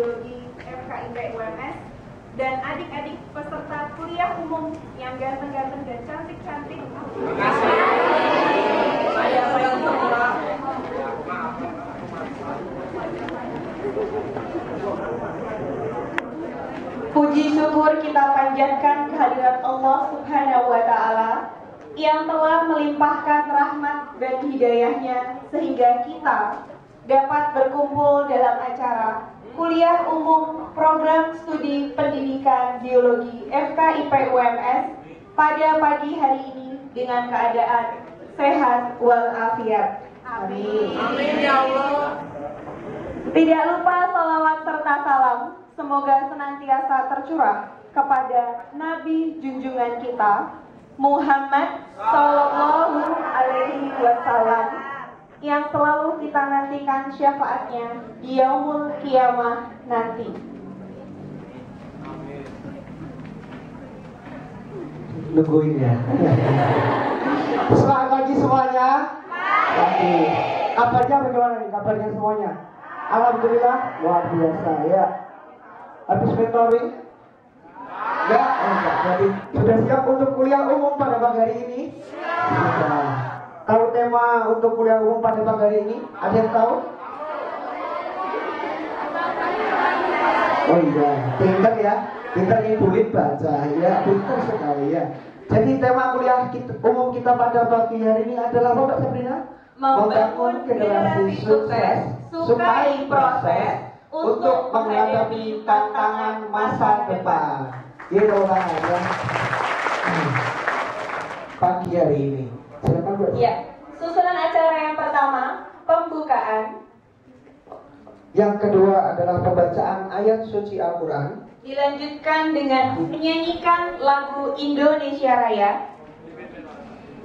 Biologi FKIP UMS dan adik-adik peserta kuliah umum yang ganteng-ganteng dan cantik-cantik. Terima kasih. Saya puji syukur kita panjatkan kehadirat Allah Subhanahu wa Ta'ala yang telah melimpahkan rahmat dan hidayahnya sehingga kita dapat berkumpul dalam acara Kuliah Umum Program Studi Pendidikan Biologi FKIP UMS pada pagi hari ini dengan keadaan sehat walafiat. Amin. Amin ya Allah. Tidak lupa salawat serta salam semoga senantiasa tercurah kepada Nabi junjungan kita Muhammad Sallallahu Alaihi Wasallam yang selalu kita nantikan syafaatnya di yaumul kiamah nanti. Nungguin ya. Selamat pagi semuanya. Pagi. Kabarnya bagaimana nih? Kabarnya semuanya? Alhamdulillah luar biasa ya. Habis mentoring? Ya, enggak. Jadi sudah siap untuk kuliah umum pada pagi hari ini? Sudah. Tahu tema untuk kuliah umum pada pagi hari ini? Ada yang tahu? Oh iya, pintar ya. Pintar ngibulin baca ya, pintar sekali ya. Jadi tema kuliah umum kita pada pagi hari ini adalah apa Mbak Sabrina? Membangun generasi sukses, sukai proses untuk menghadapi tantangan masa depan. Gitu lah ya. Pagi hari ini. Silakan Bu. Ya, susunan acara yang pertama pembukaan. Yang kedua adalah pembacaan ayat suci Al-Quran. Dilanjutkan dengan menyanyikan lagu Indonesia Raya.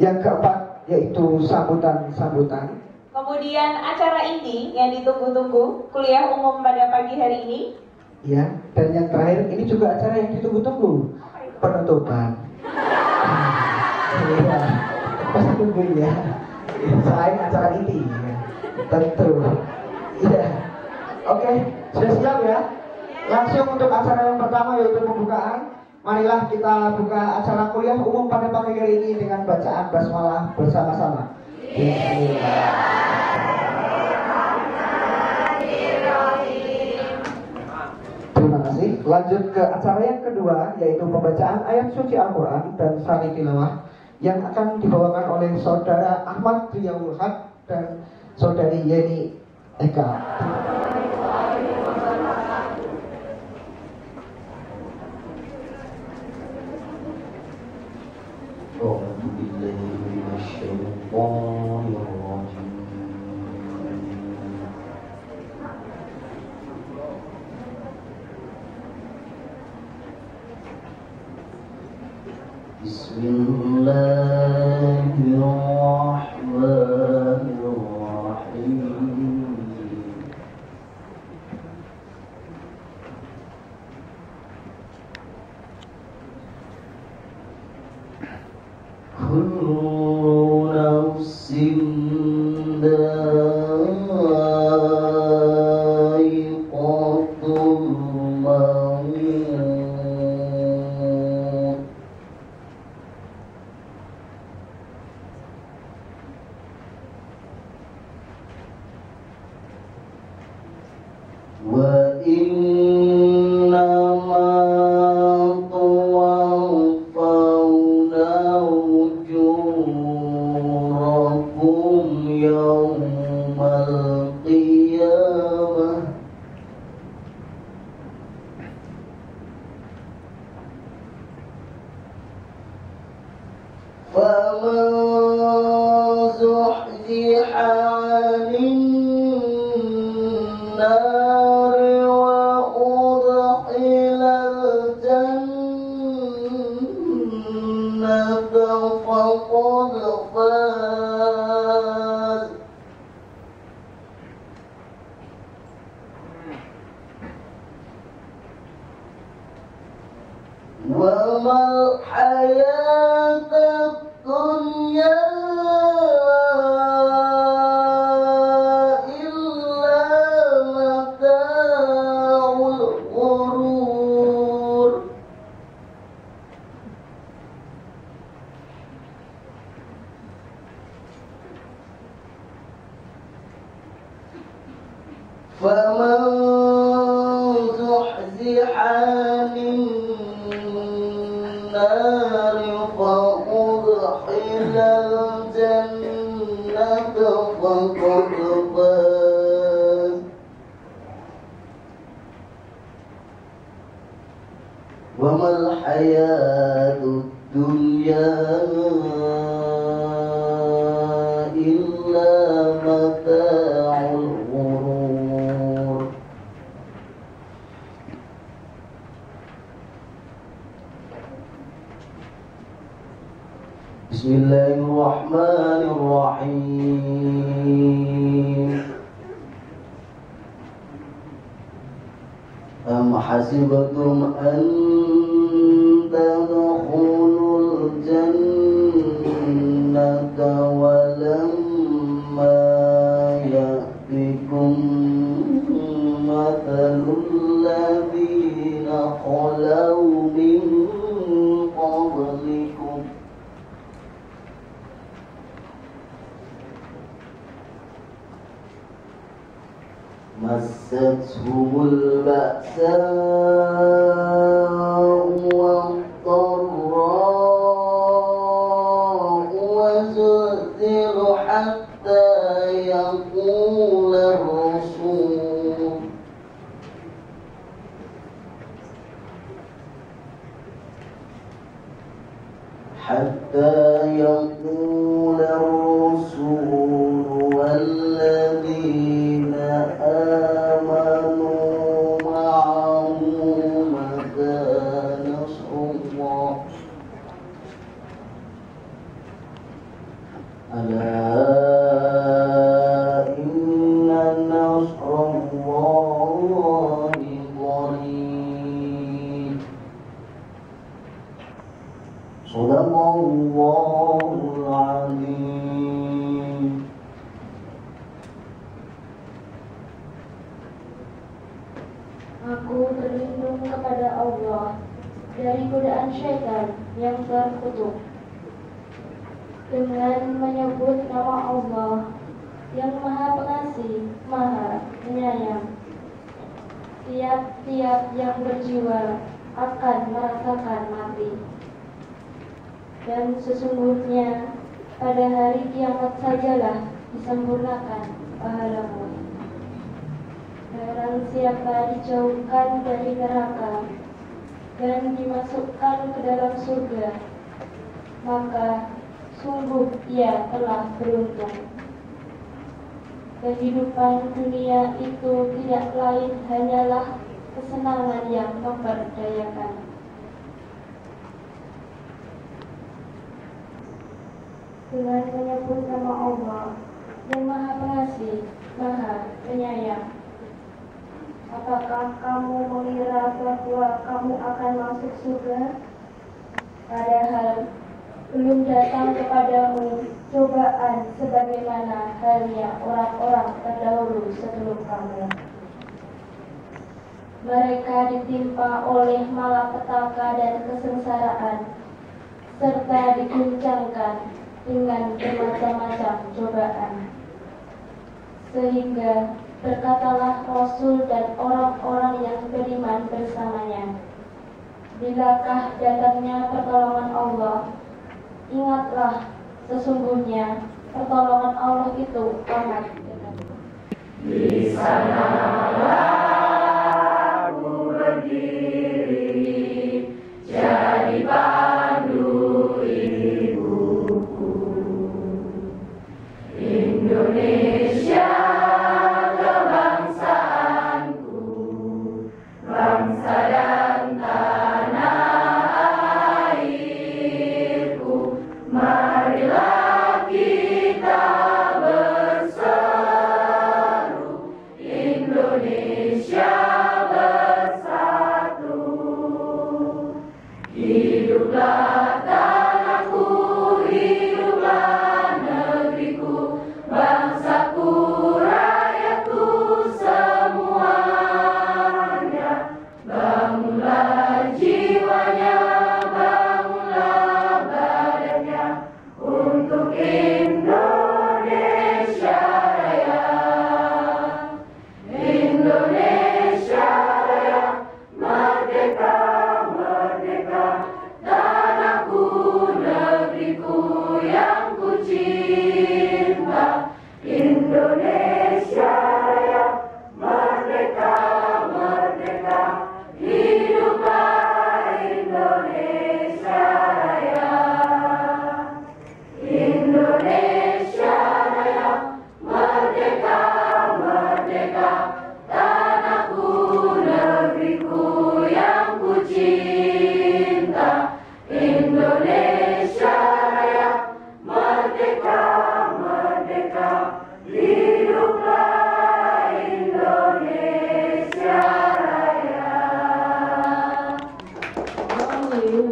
Yang keempat yaitu sambutan-sambutan. Kemudian acara inti yang ditunggu-tunggu, kuliah umum pada pagi hari ini. Ya, dan yang terakhir ini juga acara yang ditunggu-tunggu, penutupan. Iya, pasti tunggu ya. Selain acara inti, ya. Tentu. Iya. Oke, sudah siap ya? Langsung untuk acara yang pertama yaitu pembukaan. Marilah kita buka acara kuliah umum pada pagi hari ini dengan bacaan basmalah bersama-sama. Terima kasih. Lanjut ke acara yang kedua yaitu pembacaan ayat suci Al-Quran dan sari tilawah yang akan dibawakan oleh saudara Ahmad Riyaul Haq dan saudari Yeni Eka. أعوذ بالله من الشيطان الرجيم بسم الله الرحمن الرحيم كل نفس ذائقة الموت وإنما توفون أجوركم يوم القيامة فمن زحزح عن النار وأدخل الجنة فقد فاز وما الحياة الدنيا إلا متاع وما الحياة الدنيا إلا متاع الغرور. بسم الله الرحمن الرحيم. أم حسبتم أن تدخلوا الجنة ولما يأتكم مثل الذين خلوا من قبلكم مستهم البأساء والضراء وزلزلوا حتى يقول الرسول والذين آمنوا معه متى نصر الله ألا إن نصر الله قريب. صدق الله العظيم. Aku berlindung kepada Allah dari godaan syaitan yang terkutuk dengan menyebut nama Allah yang Maha Pengasih, Maha Penyayang. Tiap-tiap yang berjiwa akan merasakan mati, dan sesungguhnya pada hari kiamat sajalah disempurnakan pahalamu. Barang siapa dijauhkan dari neraka dan dimasukkan ke dalam surga, maka sungguh ia telah beruntung. Kehidupan dunia itu tidak lain hanyalah kesenangan yang memperdayakan. Dengan menyebut nama Allah yang Maha Pengasih, Maha Penyayang, apakah kamu mengira bahwa kamu akan masuk surga? Padahal belum datang kepadamu cobaan sebagaimana halnya orang-orang terdahulu sebelum kamu. Mereka ditimpa oleh malapetaka dan kesengsaraan, serta diguncangkan dengan bermacam-macam cobaan. Sehingga berkatalah Rasul dan orang-orang yang beriman bersamanya, bilakah datangnya pertolongan Allah, ingatlah sesungguhnya pertolongan Allah itu amat dekat. Di sanalah aku berdiri, jadi pandu ibuku. Indonesia kebangsaanku, bangsa dan tanah airku. Marilah kita berseru, Indonesia bersatu. Hiduplah tanahku, hiduplah negeriku, bangsaku, rakyatku semuanya.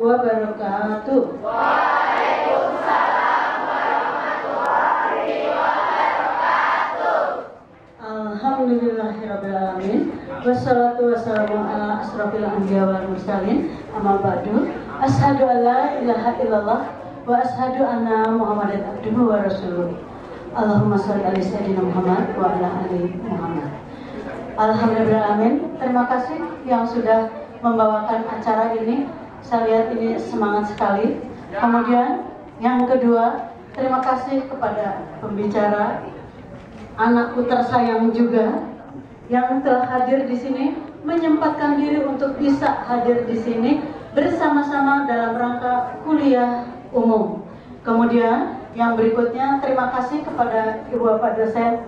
wabarakatuh. Waalaikumsalam warahmatullahi wabarakatuh. Alhamdulillahirrabbilalamin. Wassalatu wassalamu ala asrofil anbiya wal mursalin. Amma ba'du. Asyhadu an la ilaha illallah wa asyhadu anna Muhammadan abduhu wa rasuluh. Allahumma sholli ala sayyidina Muhammad wa ala ali Muhammad. Alhamdulillahirrahmanirrahim. Terima kasih yang sudah membawakan acara ini. Saya lihat ini semangat sekali. Kemudian yang kedua, terima kasih kepada pembicara, anakku tersayang juga yang telah hadir di sini, menyempatkan diri untuk bisa hadir di sini bersama-sama dalam rangka kuliah umum. Kemudian yang berikutnya, terima kasih kepada Ibu Bapak dosen,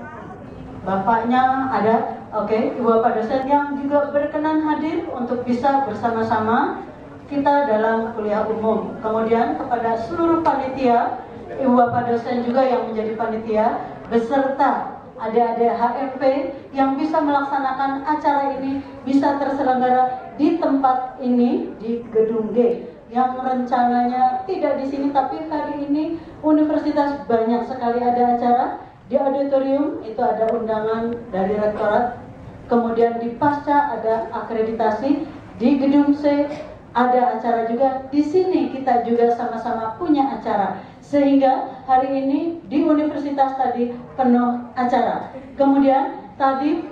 bapaknya ada, oke, Ibu Bapak dosen yang juga berkenan hadir untuk bisa bersama-sama kita dalam kuliah umum. Kemudian kepada seluruh panitia, Ibu Bapak dosen juga yang menjadi panitia, beserta adik-adik HMP yang bisa melaksanakan acara ini, bisa terselenggara di tempat ini, di Gedung G, yang rencananya tidak di sini, tapi hari ini universitas banyak sekali ada acara. Di auditorium itu ada undangan dari rektorat, kemudian di pasca ada akreditasi, di Gedung C ada acara juga, di sini kita juga sama-sama punya acara, sehingga hari ini di universitas tadi penuh acara. Kemudian tadi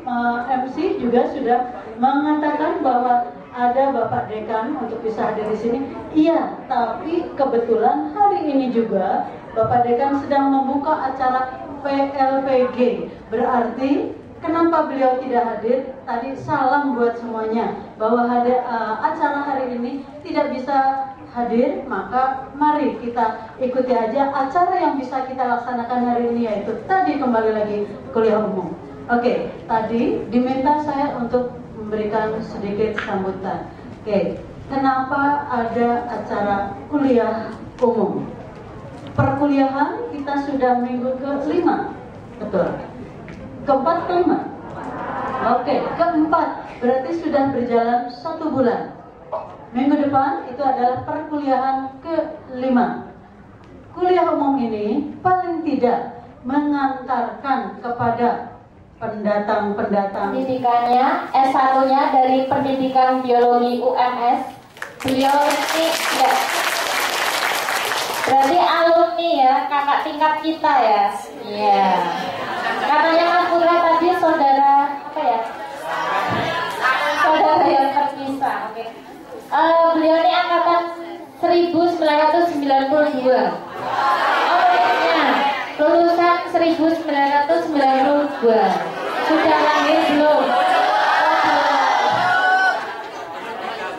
MC juga sudah mengatakan bahwa ada Bapak Dekan untuk bisa hadir di sini. Iya, tapi kebetulan hari ini juga Bapak Dekan sedang membuka acara PLPG. Berarti kenapa beliau tidak hadir? Tadi salam buat semuanya bahwa acara hari ini tidak bisa hadir, maka mari kita ikuti aja acara yang bisa kita laksanakan hari ini, yaitu tadi kembali lagi kuliah umum. Oke, tadi diminta saya untuk memberikan sedikit sambutan. Oke, kenapa ada acara kuliah umum? Perkuliahan kita sudah minggu ke-5, betul? Keempat, kelima? Oke, keempat, berarti sudah berjalan 1 bulan. Minggu depan itu adalah perkuliahan ke-5. Kuliah umum ini paling tidak mengantarkan kepada pendatang-pendatang. Pendidikannya S1-nya dari Pendidikan Biologi UMS. Beliau ini ya, berarti alumni ya, kakak tingkat kita ya. Iya. Katanya Mas Putra tadi saudara apa ya? Saudara yang terpisah. Oke. Beliau ini angkatan 1992. Lulusan 1992. Sudah lahir belum?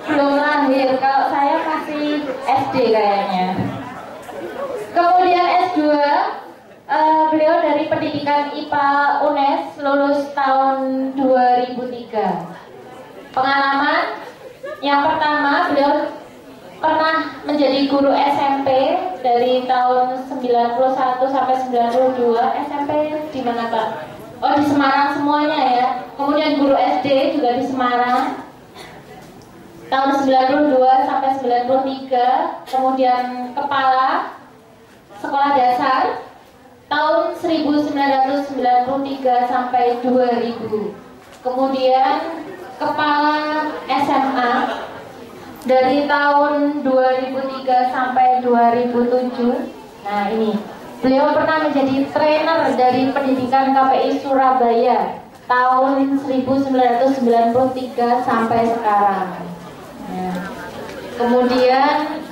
Belum lahir. Kalau saya masih SD kayaknya. Kemudian S2, beliau dari Pendidikan IPA UNES, lulus tahun 2003. Pengalaman yang pertama, beliau pernah menjadi guru SMP dari tahun 91 sampai 92. SMP di mana Pak? Oh, di Semarang semuanya ya. Kemudian guru SD juga di Semarang tahun 92 sampai 93. Kemudian kepala sekolah dasar tahun 1993 sampai 2000. Kemudian kepala SMA dari tahun 2003 sampai 2007. Nah ini, beliau pernah menjadi trainer dari pendidikan KPI Surabaya tahun 1993 sampai sekarang. Nah, kemudian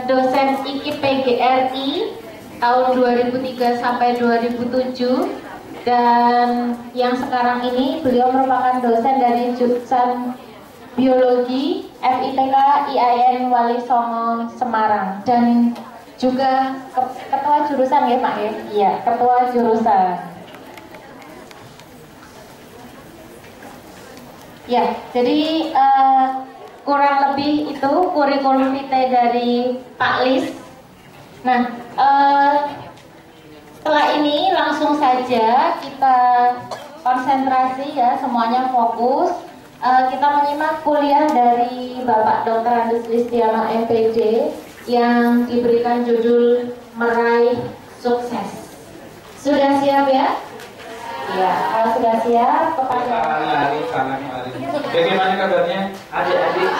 dosen IKIP PGRI tahun 2003 sampai 2007. Dan yang sekarang ini beliau merupakan dosen dari jurusan Biologi FITK IAIN Wali Songo Semarang, dan juga ketua jurusan ya Pak ya? Iya, ketua jurusan. Ya, jadi kurang lebih itu kurikulum vitae dari Pak Lis. Nah, setelah ini langsung saja kita konsentrasi ya, semuanya fokus. kita menyimak kuliah dari Bapak Dr. Andes Listiano MPD yang diberikan judul Meraih Sukses. Sudah siap ya? Ya, kalau sudah siap kepada bagaimana kabarnya adik-adik?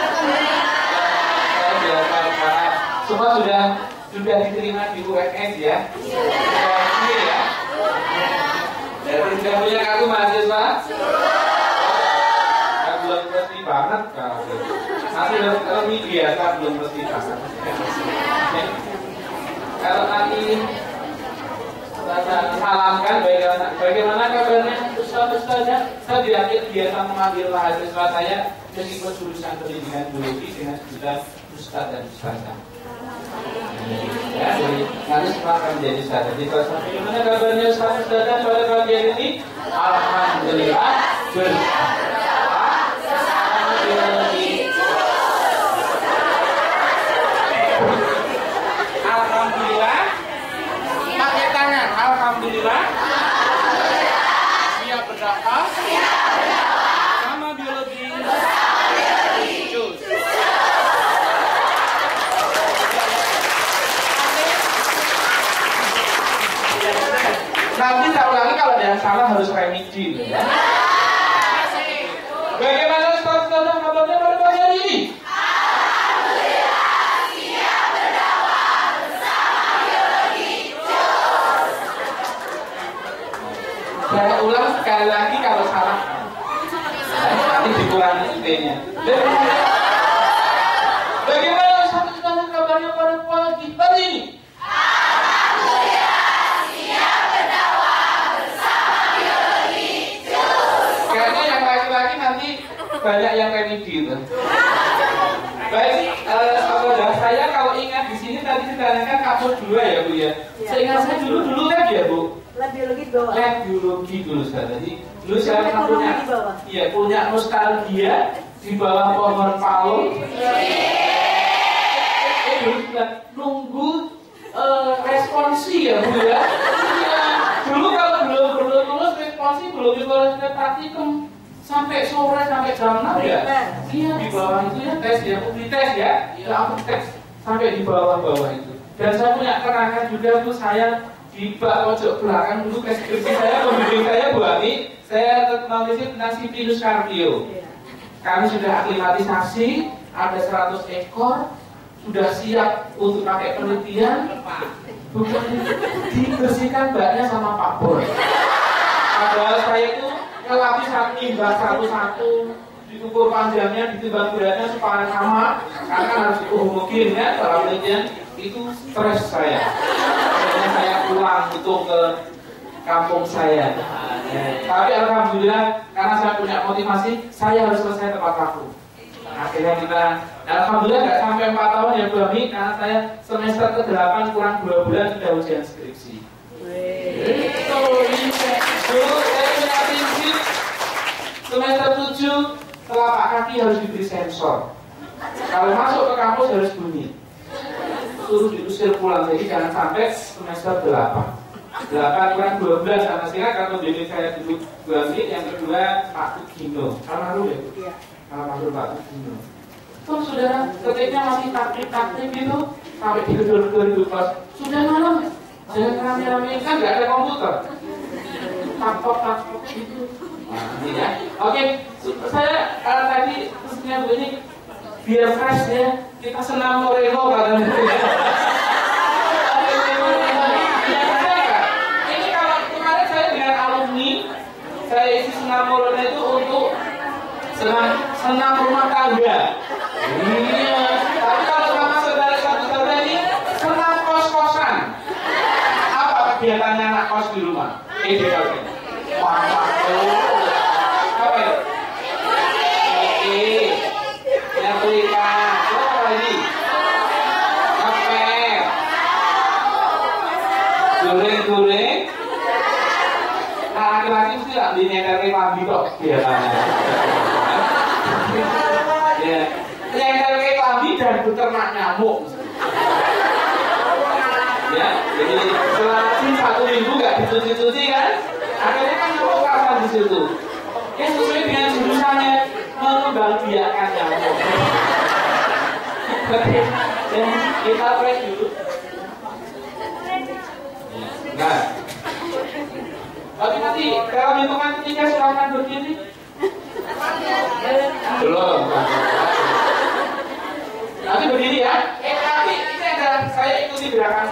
Semua sudah diterima di UNS ya? Ya. Jadi sudah punya kartu mahasiswa? Belum pasti banget kalau masih lebih biasa, belum pasti banget. Kalau nanti salamkan bagaimana kabarnya Ustaz-Ustaznya. Saya tidak biasa mengambil mahasiswa saya dan ikut jurusan pendidikan biologi dengan jurusan Ustaz dan Ustazah. Ya, jadi nanti semua akan menjadi Ustaz. Jadi bagaimana kabarnya Ustaz-Ustazah pada pagi ini? Alhamdulillah Alhamdulillah. Pakai tangan. Alhamdulillah. Siap berdakwah. Sama biologi. Cus. Nanti saya ulangi, kalau ada yang salah harus remedi. Bagaimana Ustaz-Ustazah kabarnya pada pagi hari ini? Saya ulang sekali lagi, kalau salah nanti dikurangi IP-nya. Bagaimana Ustaz-Ustazah kabarnya pada pagi hari ini? Kayaknya yang laki-laki nanti banyak yang remedi gitu. Baik, saudara saya kalau ingat di sini tadi diterangkan kasus 2 ya Bu ya. Seingat saya dulu kan ya Bu. Lab biologi bawah. Lab biologi dulu saya. Jadi dulu saya punya nostalgia di bawah pohon palem. Nunggu responsi ya Bu ya. Dulu kalau belum lulus responsi, belum lulus praktikum sampai sore, sampai jam 6 ya. Iya, di bawah itu ya tes ya, uji tes ya. Langsung tes sampai di bawah itu. Dan saya punya kenangan juga Bu, saya di pojok belakang dulu deskripsi saya, pembimbing saya Bu Ani, saya menulis tentang sipilus cardio. Kami sudah aklimatisasi, ada 100 ekor, sudah siap untuk pakai penelitian. Bukan dibersihkan baknya sama Pak Bor. Padahal saya itu ngelapis nimbang satu-satu, diukur panjangnya, ditimbang beratnya supaya sama, karena harus homogen ya. Dalam penelitian itu stres saya. Akhirnya saya pulang itu ke kampung saya. Tapi alhamdulillah, karena saya punya motivasi, saya harus selesai tepat waktu. Akhirnya kita, alhamdulillah nggak sampai 4 tahun ya Bu Ami, karena saya semester ke-8 kurang 2 bulan sudah ujian skripsi. Dulu saya punya prinsip semester 7 telapak kaki harus diberi sensor. Kalau masuk ke kampus harus bunyi. Suruh diusir pulang, jadi jangan sampai semester 8 kurang 2 bulan sama saya, karena jadi saya duduk Bu Ami, yang kedua Pak Tugino. Almarhum ya Bu? Almarhum Pak Tugino. Tuh saudara, ketiknya masih taktik gitu, sampai di gedor-gedor di kelas. Sudah malam, jangan rame-rame, kan nggak ada komputer. Taktok gitu. Nah, ini ya. Oke, saya tadi pesannya Bu ini biar fresh ya, kita senam Moreno katanya. Ini kalau kemarin saya dengan alumni, saya isi senam Moreno itu untuk senam rumah tangga. Iya, tapi kalau sama saudara-saudara ini senam kos-kosan. Apa kegiatannya anak kos di rumah? Apa ya? Yang berikan. Apa lagi? Ngepel. Goreng-goreng. Nah, laki-laki mesti nggak dinyetelin lagi kok biasanya. Ya, nyetelin lagi dan beternak nyamuk. Ya, jadi selama 1 minggu nggak dicuci-cuci kan? Akhirnya kan nyamuk kapan di situ? Ya sesuai dengan jurusannya membahagiakan kamu. Oke, dan kita press dulu. Nah, tapi nanti dalam hitungan ketiga silakan berdiri. Belum. Nanti berdiri ya. Tapi ini ada saya ikuti gerakan.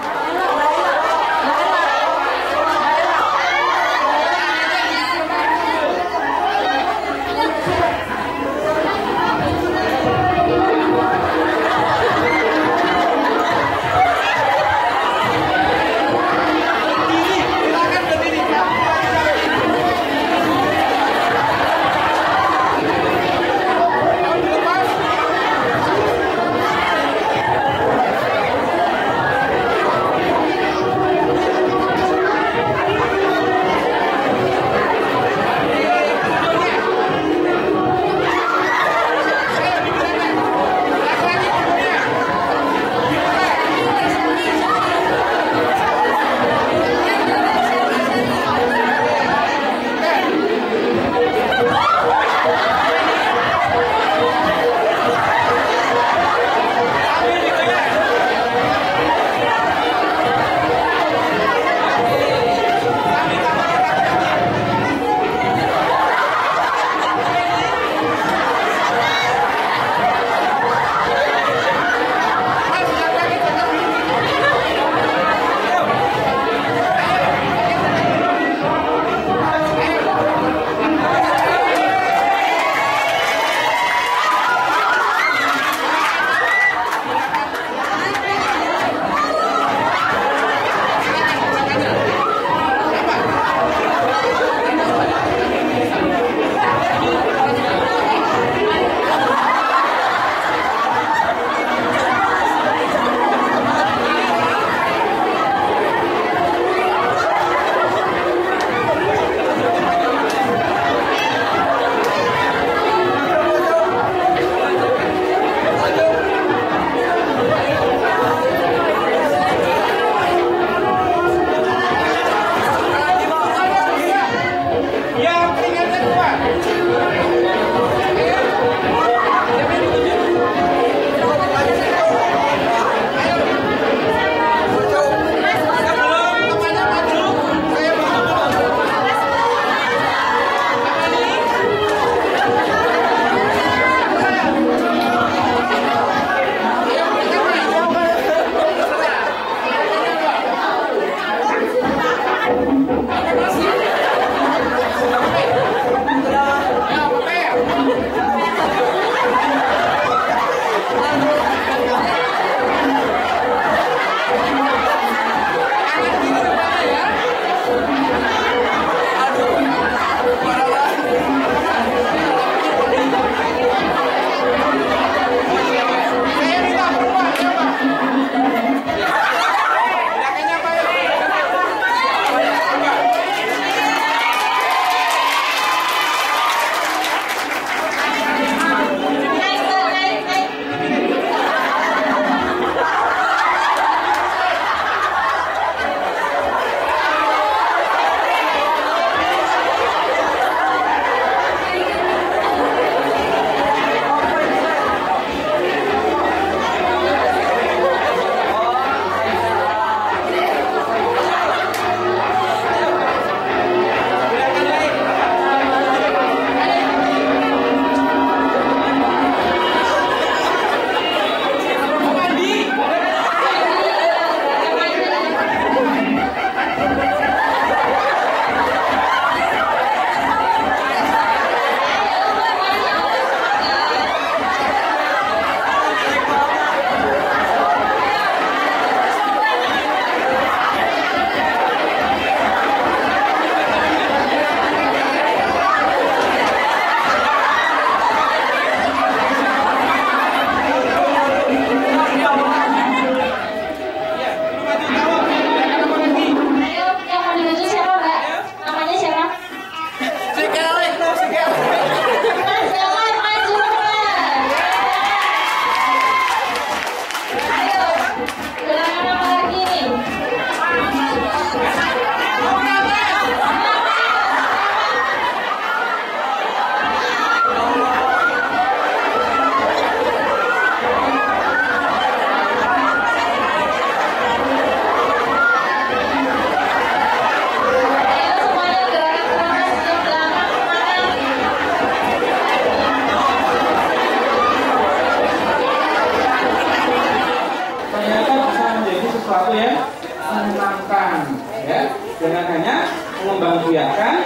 ya kan?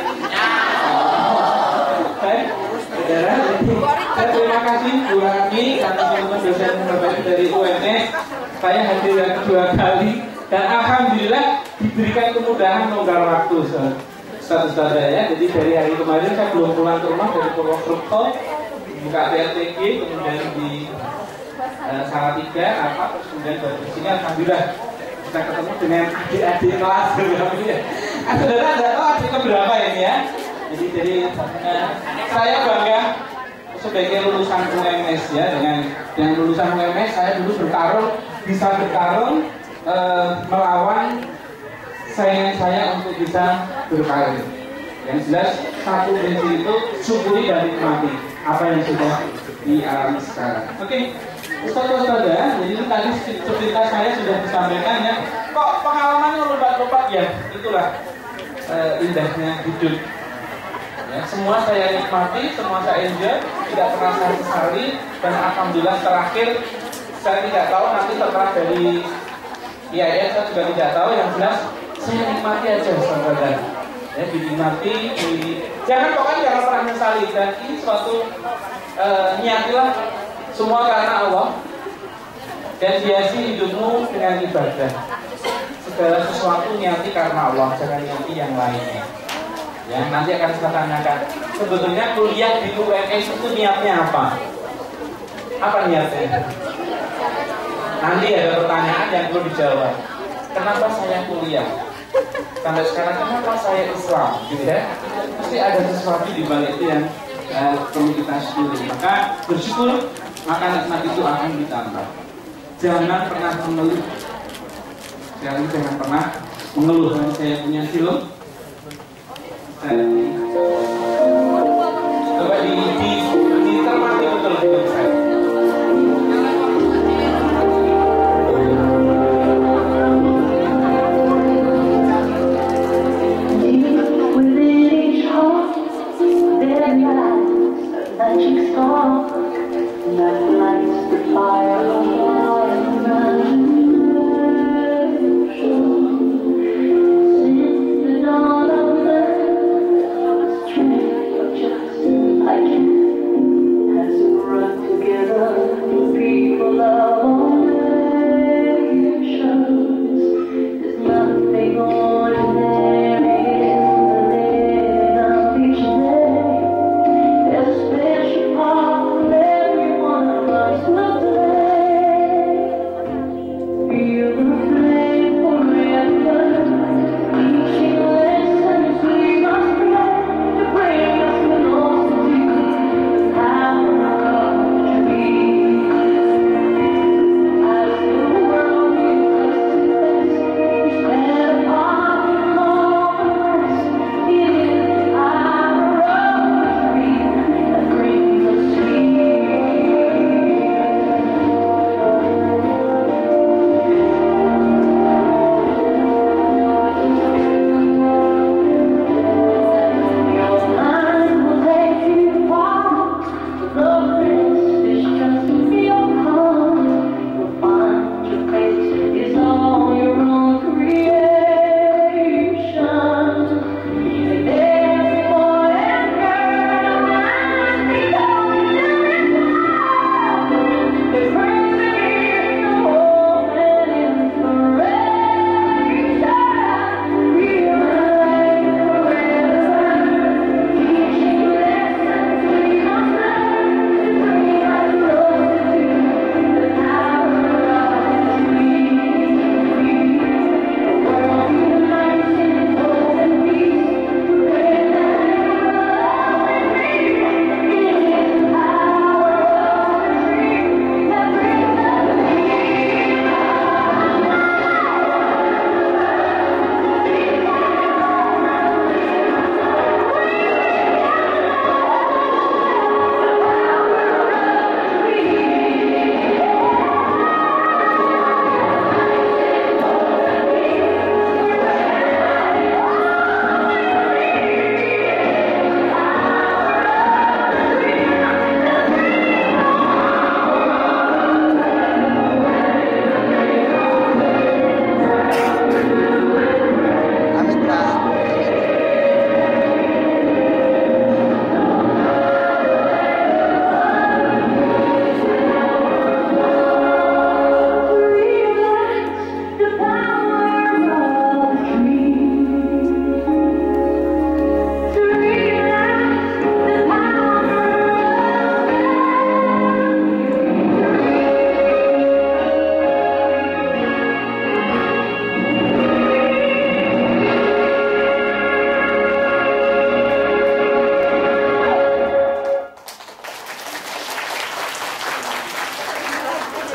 Baik, saudara, saya terima kasih Bu Rani dan teman-teman dosen terbaik dari UNS. Saya hadir yang kedua kali dan alhamdulillah diberikan kemudahan longgar waktu saudara ya. Jadi dari hari kemarin saya belum pulang ke rumah dari Purwokerto, buka TRTG, kemudian di Salatiga, terus kemudian dari sini alhamdulillah kita ketemu dengan adik-adik kelas. Saudara ada tahu adik keberapa ini ya? Jadi saya bangga sebagai lulusan UMS ya, dengan lulusan UMS saya dulu bisa bertarung melawan saingan saya untuk bisa berkarir. Yang jelas satu prinsip itu syukuri dan nikmati apa yang sudah dialami sekarang. Oke, Ustaz-ustazah, jadi tadi cerita saya sudah disampaikan ya. Kok pengalamannya lompat-lompat ya? Itulah indahnya hidup. Ya, semua saya nikmati, semua saya enjoy, tidak pernah saya sesali, dan alhamdulillah terakhir saya tidak tahu nanti setelah dari IAIN saya juga tidak tahu, yang jelas saya nikmati aja saudara. Ya, dinikmati, jangan pernah menyesali, dan ini suatu niatilah semua karena Allah, dan hiasi hidupmu dengan ibadah. Segala sesuatu niati karena Allah, jangan niati yang lainnya. Ya, nanti akan saya tanyakan. Sebetulnya kuliah di UNS itu niatnya apa? Apa niatnya? Nanti ada pertanyaan yang perlu dijawab. Kenapa saya kuliah? Sampai sekarang kenapa saya Islam? Gitu ya? Pasti ada sesuatu di balik itu yang perlu kita syukuri. Maka bersyukur, maka nikmat itu akan ditambah. Jangan pernah mengeluh. Jangan pernah mengeluh. Saya punya film. Coba ditermati betul film saya. Run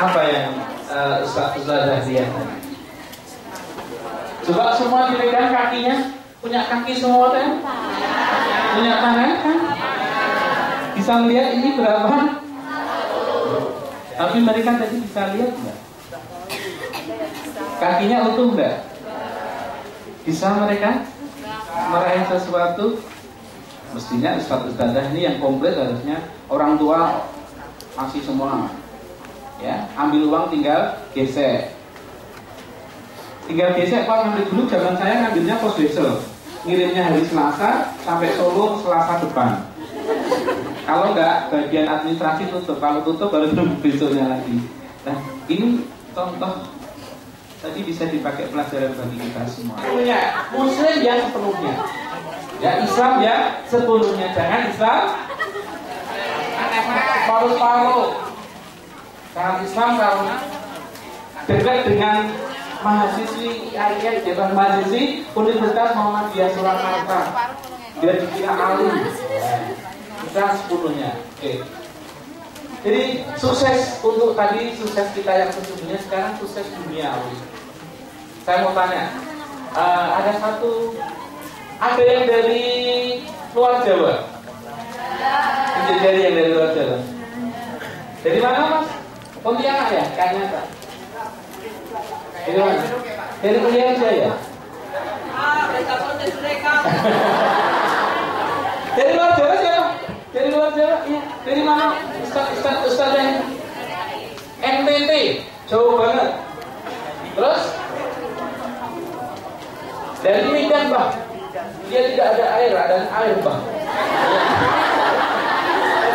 Apa yang Ustazah lihat? Coba semua dipegang kakinya. Punya kaki semua kan? Punya tangan kan? Bisa lihat ini berapa? Tapi mereka tadi bisa lihat nggak? Kakinya utuh nggak? Bisa mereka meraih sesuatu? Mestinya ustazah ini yang komplit harusnya. Orang tua masih semua, ya, ambil uang tinggal gesek. Tinggal gesek, Pak, ngambil dulu. Zaman saya ngambilnya pos besok, ngirimnya hari Selasa sampai Solo Selasa depan. Kalau enggak, bagian administrasi tutup. Kalau tutup baru nunggu besoknya lagi. Nah, ini contoh tadi bisa dipakai pelajaran bagi kita semua. Muslim yang sepenuhnya, ya, Islam yang sepenuhnya. Jangan Islam paruh-paruh. Kalau Islam kalau dekat dengan mahasiswi IAIN, bukan mahasiswi Universitas Muhammadiyah Surakarta, dia dikira alim. Kita sepenuhnya. Oke. Jadi sukses untuk tadi, sukses kita yang sesungguhnya, sekarang sukses duniawi. Saya mau tanya, ada yang dari luar Jawa? Jadi yang dari luar Jawa. Dari mana, Mas? Pontianak ya, kayaknya Pak. Dari mana? Dari Pontianak ya? Dari luar Jawa siapa? Dari luar Jawa? Iya. Dari mana? Ustaz yang NTT, jauh banget. Terus dari Medan, Pak. Dia tidak ada air, ada air, Pak.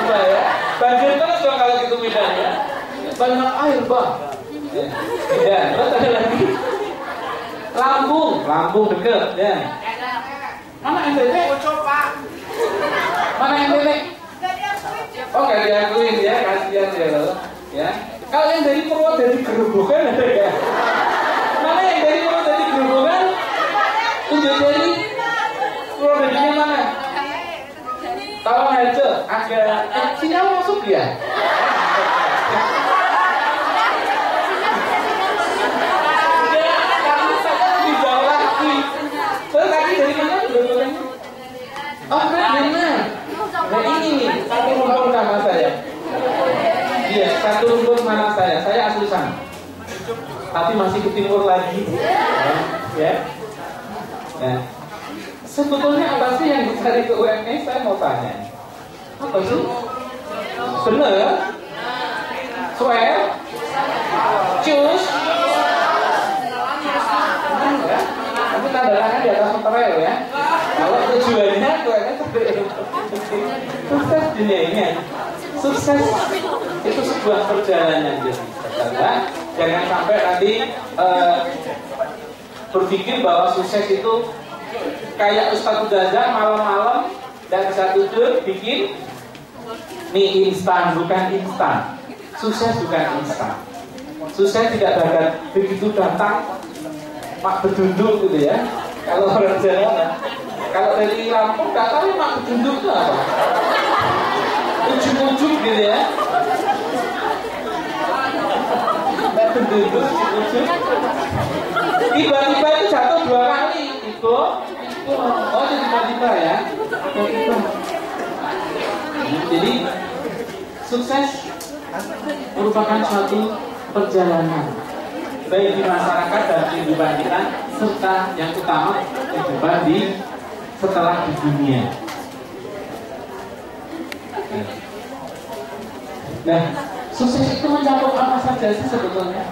Pak ya. Banjir terus dong kalau gitu Medan ya. Banyak air, Pak. Medan. Terus ada lagi Lampung deket ya. Mana NTT? Mana NTT? Oh, nggak diakuin ya, kasihan ya lo. Ya. Kalau yang dari Purwodadi Gerobokan ada ya? Mana yang dari Purwodadi Gerobokan? Tunjuk jari. Purwodadinya mana? Tolong aja, agak sinyal masuk ya. Oh, benar. Nah ini nih, satu rumpun sama saya. Iya, satu rumpun mana saya. Saya asli sana. Tapi masih ke timur lagi. Ya. Nah, sebetulnya apa sih yang dicari ke UMS? Saya mau tanya. Apa sih? Bener? Swear? Cus? Ya. Tapi tanda tangan di atas material ya. Kalau tujuannya sukses dunianya, sukses itu sebuah perjalanan. Jangan sampai nanti berpikir bahwa sukses itu kayak Ustaz Jaza malam-malam dan bisa tidur bikin mie instan. Bukan instan. Sukses bukan instan. Sukses tidak bakal begitu datang Pak Bedunduk gitu ya. Kalau orang Jawa, kalau dari Lampung nggak tahu Pak Bedunduk itu apa. Ujuk-ujuk gitu ya. Pak Bedunduk ujuk-ujuk. Tiba-tiba itu jatuh 2 kali. Itu. Oh, tiba-tiba ya. Jadi sukses merupakan suatu perjalanan baik di masyarakat dan kehidupan kita, serta yang utama kehidupan di setelah di dunia. Nah, sukses itu mencakup apa saja sih sebetulnya?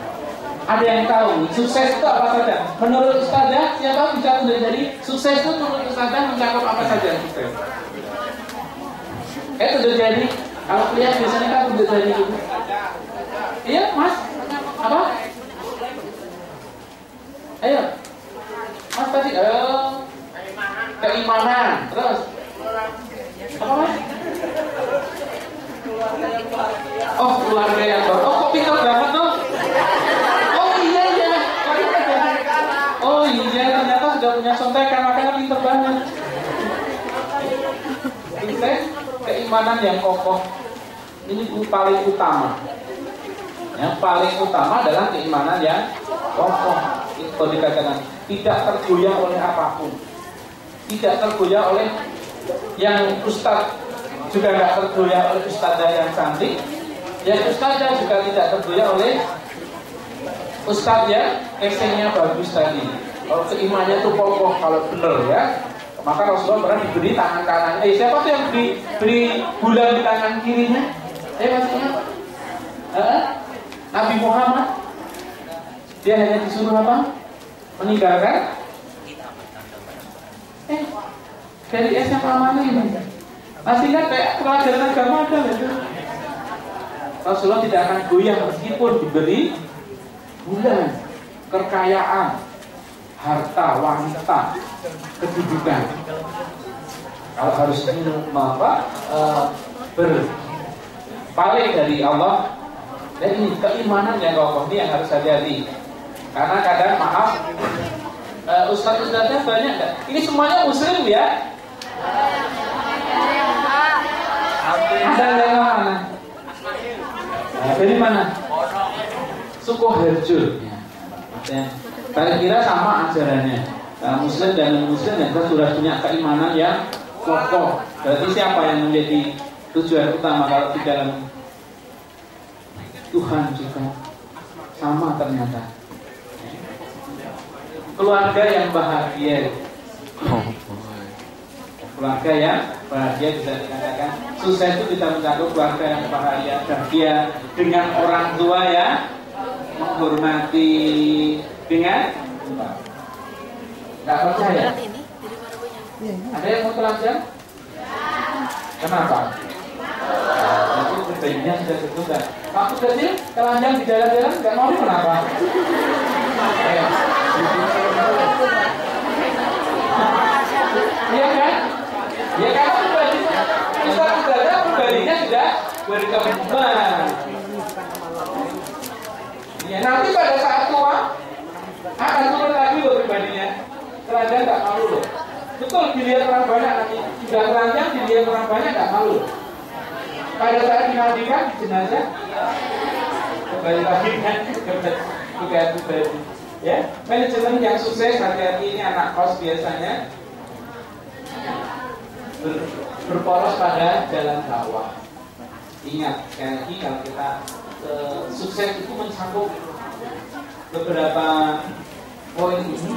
Ada yang tahu sukses itu apa saja? Menurut Ustazah, siapa bisa tunjuk jari? Sukses itu menurut Ustazah mencakup apa saja? Sukses. Tunjuk jari. Kalau lihat biasanya kan tunjuk jari dulu. Iya, Mas. Apa? Ayo. Mas tadi keimanan. Terus apa, Mas? Oh, keluarga yang baru. Oh, kok pintar banget tuh. Oh iya. Oh iya, ternyata sudah punya contekan, makanya pintar banget. Sukses, keimanan yang kokoh. Ini paling utama. Yang paling utama adalah keimanan yang kokoh. Itu dikatakan tidak tergoyah oleh apapun, tidak tergoyah oleh yang ustaz, juga tidak tergoyah oleh ustazah yang cantik, yang ustazah juga tidak tergoyah oleh ustaz yang esainya bagus tadi. Kalau keimanannya itu kokoh, kalau benar ya, maka Rasulullah pernah diberi tangan kanannya. Siapa tuh yang diberi bulan di tangan kirinya? Maksudnya Nabi Muhammad, dia hanya disuruh apa? Meninggalkan. Dari SMA mana ini? Masih ingat kayak pelajaran agama ada itu. Rasulullah tidak akan goyah meskipun diberi bulan, kekayaan, harta, wanita, kedudukan. Kalau harus berpaling dari Allah. Dan ini keimanan yang kokoh ini yang harus hati-hati. Karena kadang maaf, ustaz-ustaznya banyak enggak? Ini semuanya muslim ya? Ada yang mana? Dari mana? Sukoharjo. Paling kira sama ajarannya. Muslim dan non-muslim yang sudah punya keimanan yang kokoh. Berarti siapa yang menjadi tujuan utama kalau di dalam Tuhan juga sama ternyata. Keluarga yang bahagia. Keluarga yang bahagia bisa dikatakan sukses itu bisa mencakup keluarga yang bahagia dengan orang tua yang menghormati, dengan nggak percaya. Ada yang mau telanjang? Kenapa? Itu pribadinya sudah terbuka. Waktu kecil telanjang di jalan-jalan nggak mau, kenapa? Iya kan? Ya karena pribadinya sudah berkembang. Ya nanti pada saat tua akan turun lagi loh pribadinya. Telanjang nggak malu loh. Betul, dilihat orang banyak nanti sudah telanjang, dilihat orang banyak nggak malu. Pada saat dimandikan di jenazah kembali lagi kan bukan pribadi. Ya, manajemen yang sukses hati-hati ini anak kos biasanya berporos pada jalan dakwah. Ingat, sekali lagi kalau kita sukses itu mencakup beberapa poin ini.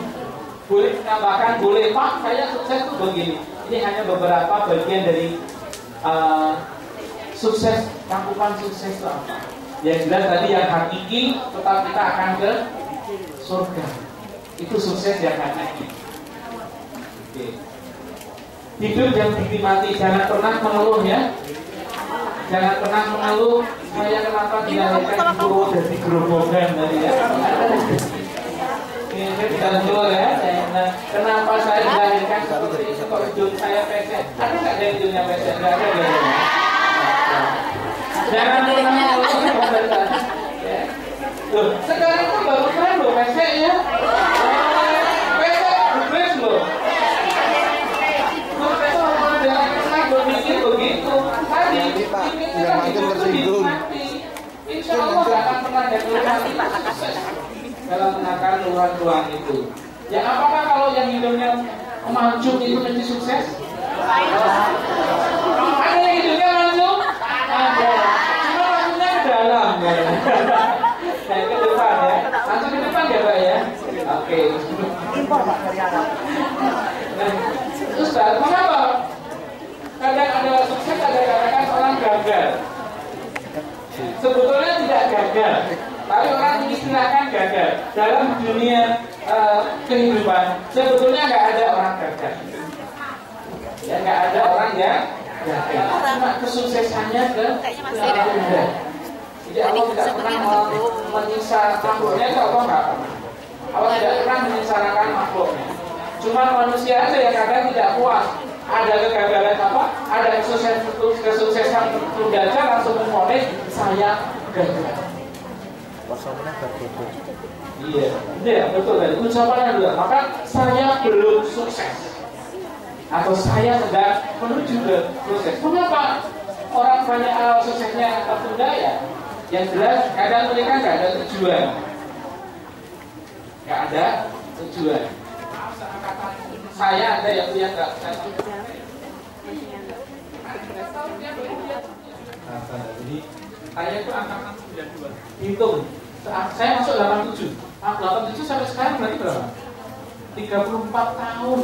Boleh ditambahkan, boleh Pak, saya sukses itu begini. Ini hanya beberapa bagian dari sukses, cakupan sukses itu apa? Yang jelas tadi yang hakiki, tetap kita akan ke surga. Itu sukses yang hakiki. Oke. Hidup yang dinikmati, jangan pernah mengeluh ya. Jangan pernah mengeluh, saya kenapa dilahirkan di Purworejo dari Grobogan tadi ya. Ini kita keluar ya. Kenapa saya dilahirkan seperti itu, kok hidup saya pesek? Ada nggak yang hidupnya pesek? Nggak ada ya. Jangan pernah mengeluh. Loh, sekarang kan baru keren loh pesek ya. Pesek berbes loh. Begitu tadi kita hidup dinikmati. Insya Allah gak akan pernah ada keluhan dalam menakar keluhan itu. Ya apakah kalau yang hidupnya mancung itu menjadi sukses? Ada yang hidupnya mancung? Ada. Cuma mancungnya ke dalam ya. Kayak ke depan ya. Mancung ke depan ya Pak ya. Oke. Impor Pak dari Arab. Ustaz, mengapa? Kadang ada sukses, ada katakan orang gagal. Sebetulnya tidak gagal, tapi orang istilahkan gagal. Dalam dunia kehidupan, sebetulnya nggak ada orang gagal. Ya nggak ada orang yang gagal. Cuma kesuksesannya ke Allah. Jadi Allah tidak pernah menyiksa makhluknya, Allah nggak pernah. Allah tidak pernah menyengsarakan makhluknya. Cuma manusia aja yang kadang tidak puas. Ada kegagalan apa? Ada kesuksesan tertunda aja langsung memfonis saya gagal. Iya, betul tadi. Ucapannya juga. Maka saya belum sukses, atau saya sedang menuju ke sukses. Kenapa orang banyak suksesnya tertunda ya? Yang jelas kadang mereka nggak ada tujuan. Nggak ada tujuan. Saya ada yang lihat nggak? Jadi saya itu angkatan 92. Hitung. Saya masuk 87. 87 sampai sekarang berarti berapa? 34 tahun.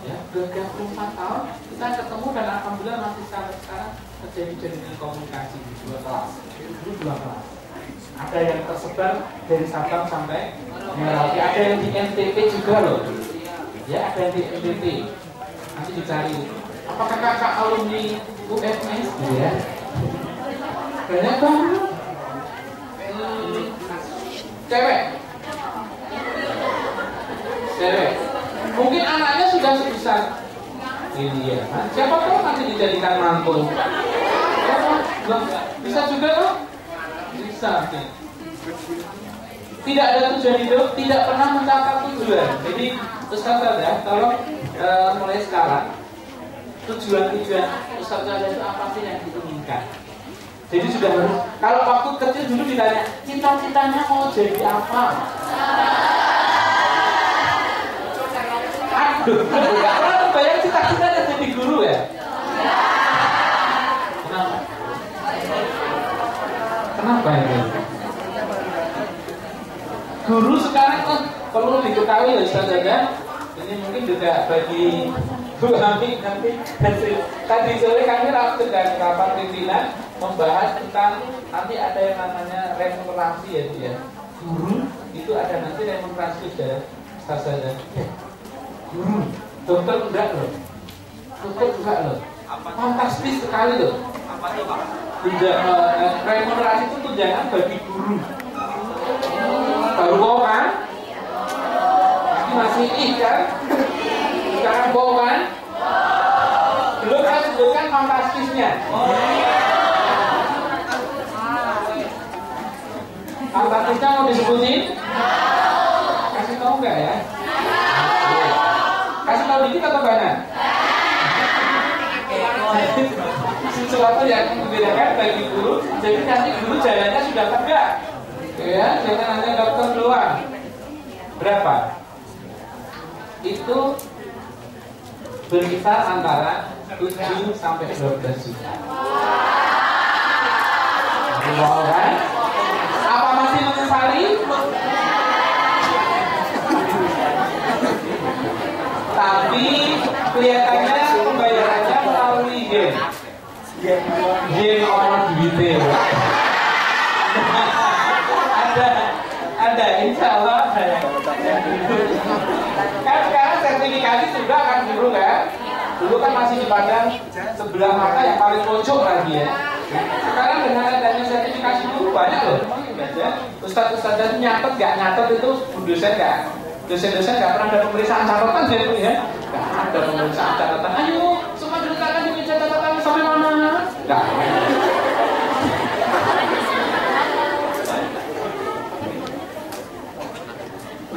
Ya, 34 tahun kita ketemu dan alhamdulillah masih sekarang terjadi komunikasi di 2 kelas. Itu 2 kelas. Ada yang tersebar dari Sabang sampai Merauke, ada yang di NTT juga loh. Ya, ada yang di NTT. Nanti dicari. Apakah kakak alumni UMS? Ya. Banyak banget. Cewek. Mungkin anaknya sudah sebesar ini ya. Siapa tahu nanti dijadikan mantu. Bisa juga loh. Bisa. Tidak ada tujuan hidup, tidak pernah mencapai tujuan. Jadi Ustaz ya, tolong mulai sekarang tujuan Ustaz itu apa sih yang diinginkan? Jadi sudah harus. Kalau waktu kecil dulu ditanya, cita-citanya mau jadi apa? Aduh, nggak pernah bayang cita-citanya jadi guru ya? Kenapa? Kenapa ini? Guru sekarang kan perlu diketahui ya Ustaz ya. Ini mungkin juga bagi Bu Ami nanti tadi sore kami rapat pimpinan membahas tentang nanti ada yang namanya remunerasi ya Bu ya. Guru itu ada nanti remunerasi sudah saja. Guru, dokter enggak loh. Dokter enggak loh. Fantastis sekali loh. Apa itu Pak? Remunerasi itu tunjangan bagi guru. Baru kau kan? Masih kan? Sekarang kau kan? Belum saya sebutkan fantastisnya. Fantastisnya mau disebutin? Kasih tahu enggak ya? Kasih tahu dikit atau banyak? Sesuatu yang membedakan bagi guru. Jadi nanti guru jalannya sudah tegak. Ya, jangan hanya dokter doang. Berapa? Itu berkisar antara 7 sampai 12 juta. Wow kan? Apa masih menyesali? Tapi kelihatannya pembayarannya melalui game. Game orang duitnya. Ada, insya Allah. Kan sekarang sertifikasi sudah kan dulu kan? Dulu kan masih dipandang sebelah mata yang paling pojok lagi ya. Sekarang dengan adanya sertifikasi dulu banyak loh. Ustadz nyatet nggak nyatet itu dosen-dosen nggak pernah ada pemeriksaan catatan jadi ya. Nggak ada pemeriksaan catatan. Ayo semua ceritakan di catatan sampai mana? Nggak.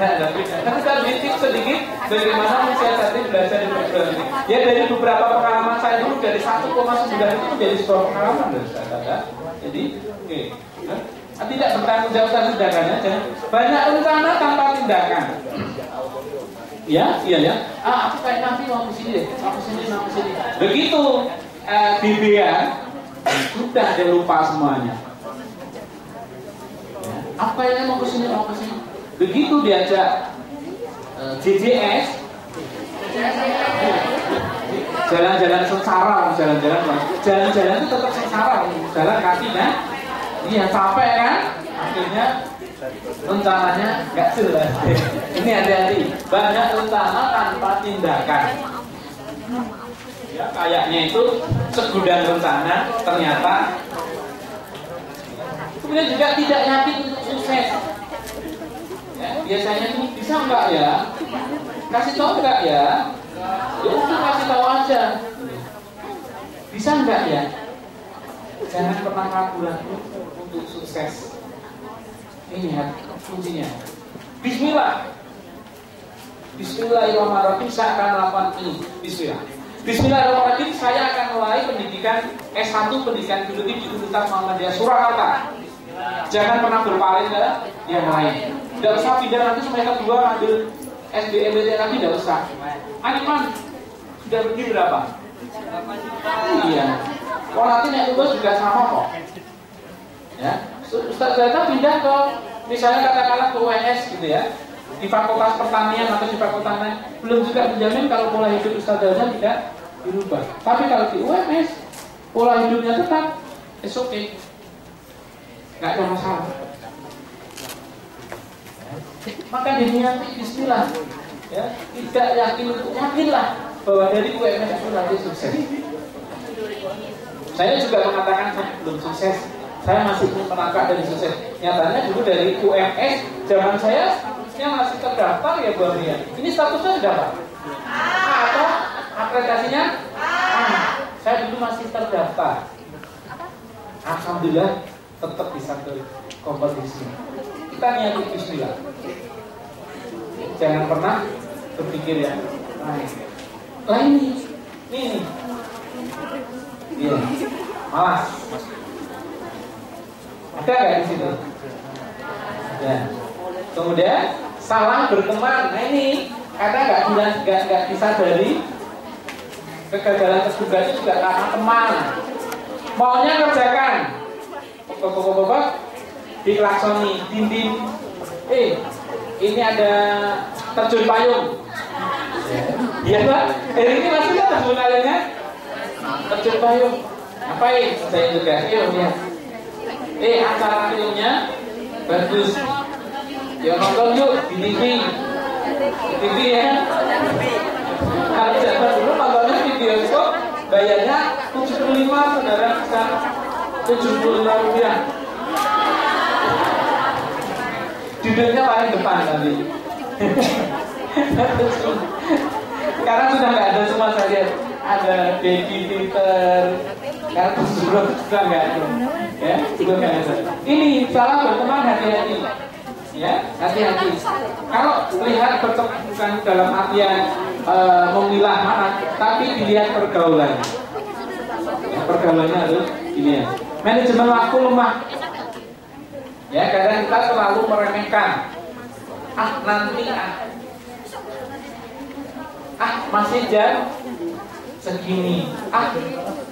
Nah, tapi kita bincang sedikit bagaimana mensiasati belajar di program ini. Ya dari beberapa pengalaman saya dulu dari 1,9 itu menjadi sebuah pengalaman dari saya. Jadi, oke. Tidak bertanggung jawab tindakan aja. Banyak rencana tanpa tindakan. Ya, iya ya. Aku kayak nanti mau ke sini deh, mau ke sini. Begitu BBA sudah dia lupa semuanya. Ya, apa yang mau ke sini? Begitu diajak JJS jalan-jalan sengsara, jalan-jalan itu tetap sengsara, jalan kaki kan? Iya capek kan? Akhirnya rencananya nggak jelas. Ini hati-hati, banyak rencana tanpa tindakan. Ya, kayaknya itu segudang rencana ternyata kemudian juga tidak yakin untuk sukses. Ya, biasanya itu bisa enggak ya? Kasih tahu enggak ya? Ya udah kasih tahu aja. Bisa enggak ya? Jangan pernah ragu-ragu untuk sukses. Ini ya kuncinya. Bismillah. Bismillahirrahmanirrahim. Saya akan melakukan ini. Bismillah. Bismillahirrahmanirrahim. Saya akan mulai pendidikan S1 pendidikan geologi di Universitas Muhammadiyah Surakarta. Jangan pernah berpaling ke yang lain. Tidak usah pindah nanti semester 2 ambil SBMPTN lagi, tidak usah. Animan sudah pergi berapa? 8 juta. Iya. Kalau nanti naik lulus juga sama kok. Ya, Ustaz Zaita pindah ke misalnya katakanlah ke UNS gitu ya, di Fakultas Pertanian atau di Fakultas lain, belum juga menjamin kalau pola hidup Ustaz Zaita tidak dirubah. Tapi kalau di UMS pola hidupnya tetap, it's okay, nggak ada masalah. Maka diniati Bismillah, ya, tidak yakin untuk yakinlah bahwa dari UMS itu nanti sukses. Saya juga mengatakan saya belum sukses, saya masih ingin melangkah dari sukses. Nyatanya dulu dari UMS zaman saya yang masih terdaftar ya Bu Amia. Ini statusnya sudah Pak? A atau akreditasinya? A. Saya dulu masih terdaftar. Alhamdulillah tetap bisa ke kompetisi. Kita niati Bismillah. Jangan pernah berpikir ya lain nih. Iya, malas. Ada nggak di situ? Ya. Kemudian salah berteman. Nah ini karena nggak disadari kegagalan terduga itu juga karena teman. Maunya kerjakan, diklaksoni, dinding. Ini ada terjun payung. Iya Pak, ini masih ada terjun payungnya. Terjun payung. Ngapain? Saya juga. Lihat. Acara filmnya bagus. Ya nonton yuk di TV ya. Kalau zaman dulu nontonnya di bioskop, bayarnya 75, saudara bisa 75 rupiah. Duduknya paling depan tadi. Sekarang sudah nggak ada semua, saya lihat ada baby filter, kartu surat sudah nggak ada. Ya, sudah nggak ada. Ini salah berteman, hati-hati. Ya, hati-hati. Kalau lihat berteman bukan dalam artian memilah mana, tapi dilihat pergaulan. Ya, pergaulannya harus dilihat. Manajemen waktu lemah. Ya, kadang kita selalu meremehkan. Nanti masih jam segini.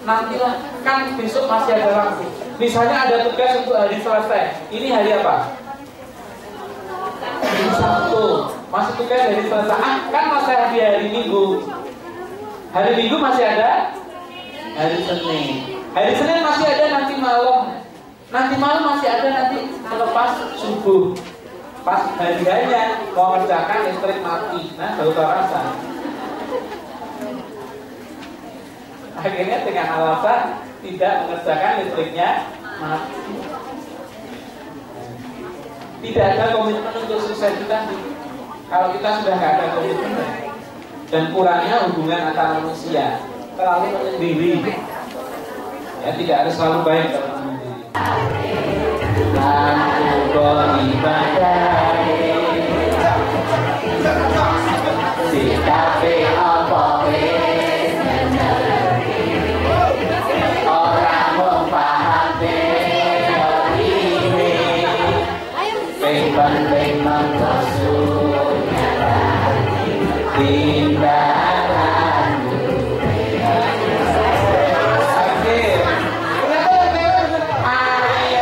Nantilah, kan besok masih ada waktu. Misalnya ada tugas untuk hari Selasa. Ini hari apa? Hari Sabtu. Masih tugas hari Selasa. Kan masih hari Minggu. Hari Minggu masih ada hari Senin. Hari Senin masih ada nanti malam. Nanti malam masih ada nanti selepas subuh. Pas hari-harinya mau kerjakan listrik mati. Nah, baru terasa. Akhirnya dengan alasan tidak mengerjakan listriknya mati. Tidak ada komitmen untuk sukses kita. Kalau kita sudah nggak ada komitmen dan kurangnya hubungan antara manusia, terlalu menyendiri. Ya, tidak harus selalu baik kalau menyendiri. Aku beribadah di kafe apa orang memahami ini memang maksudnya tindakan ayo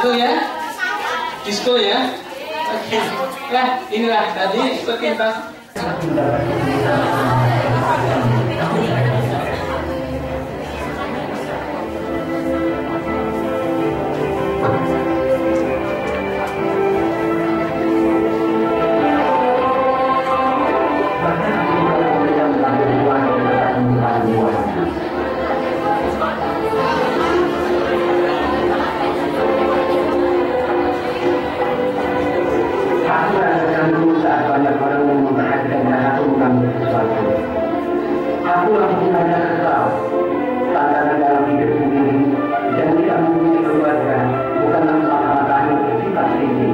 Satu ya? Disco ya? Oke. Nah, inilah tadi sekitar. Banyak orang yang memperhatikan dan aku mengambil sesuatu. Aku langsung menanya kesal. Tantangan dalam hidup sendiri dan tidak mempunyai keluarga bukanlah semata-mata hanya bersifat tinggi.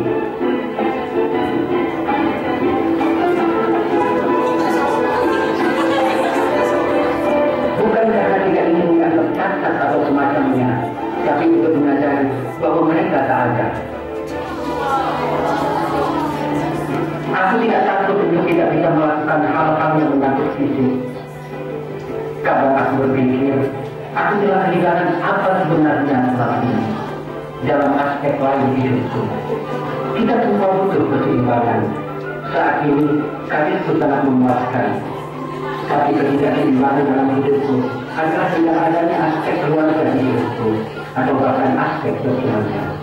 Bukan karena tidak ingin dianggap cacat atau semacamnya, tapi untuk menyadari bahwa mereka tak ada. Aku tidak takut untuk tidak bisa melakukan hal-hal yang menyangkut fisik. Kadang aku berpikir, aku telah kehilangan apa sebenarnya selama ini dalam aspek lain hidupku. Kita semua butuh keseimbangan. Saat ini, karirku sangat memuaskan. Tapi ketidakseimbangan dalam hidupku adalah tidak adanya aspek keluarga di hidupku atau bahkan aspek sosialnya.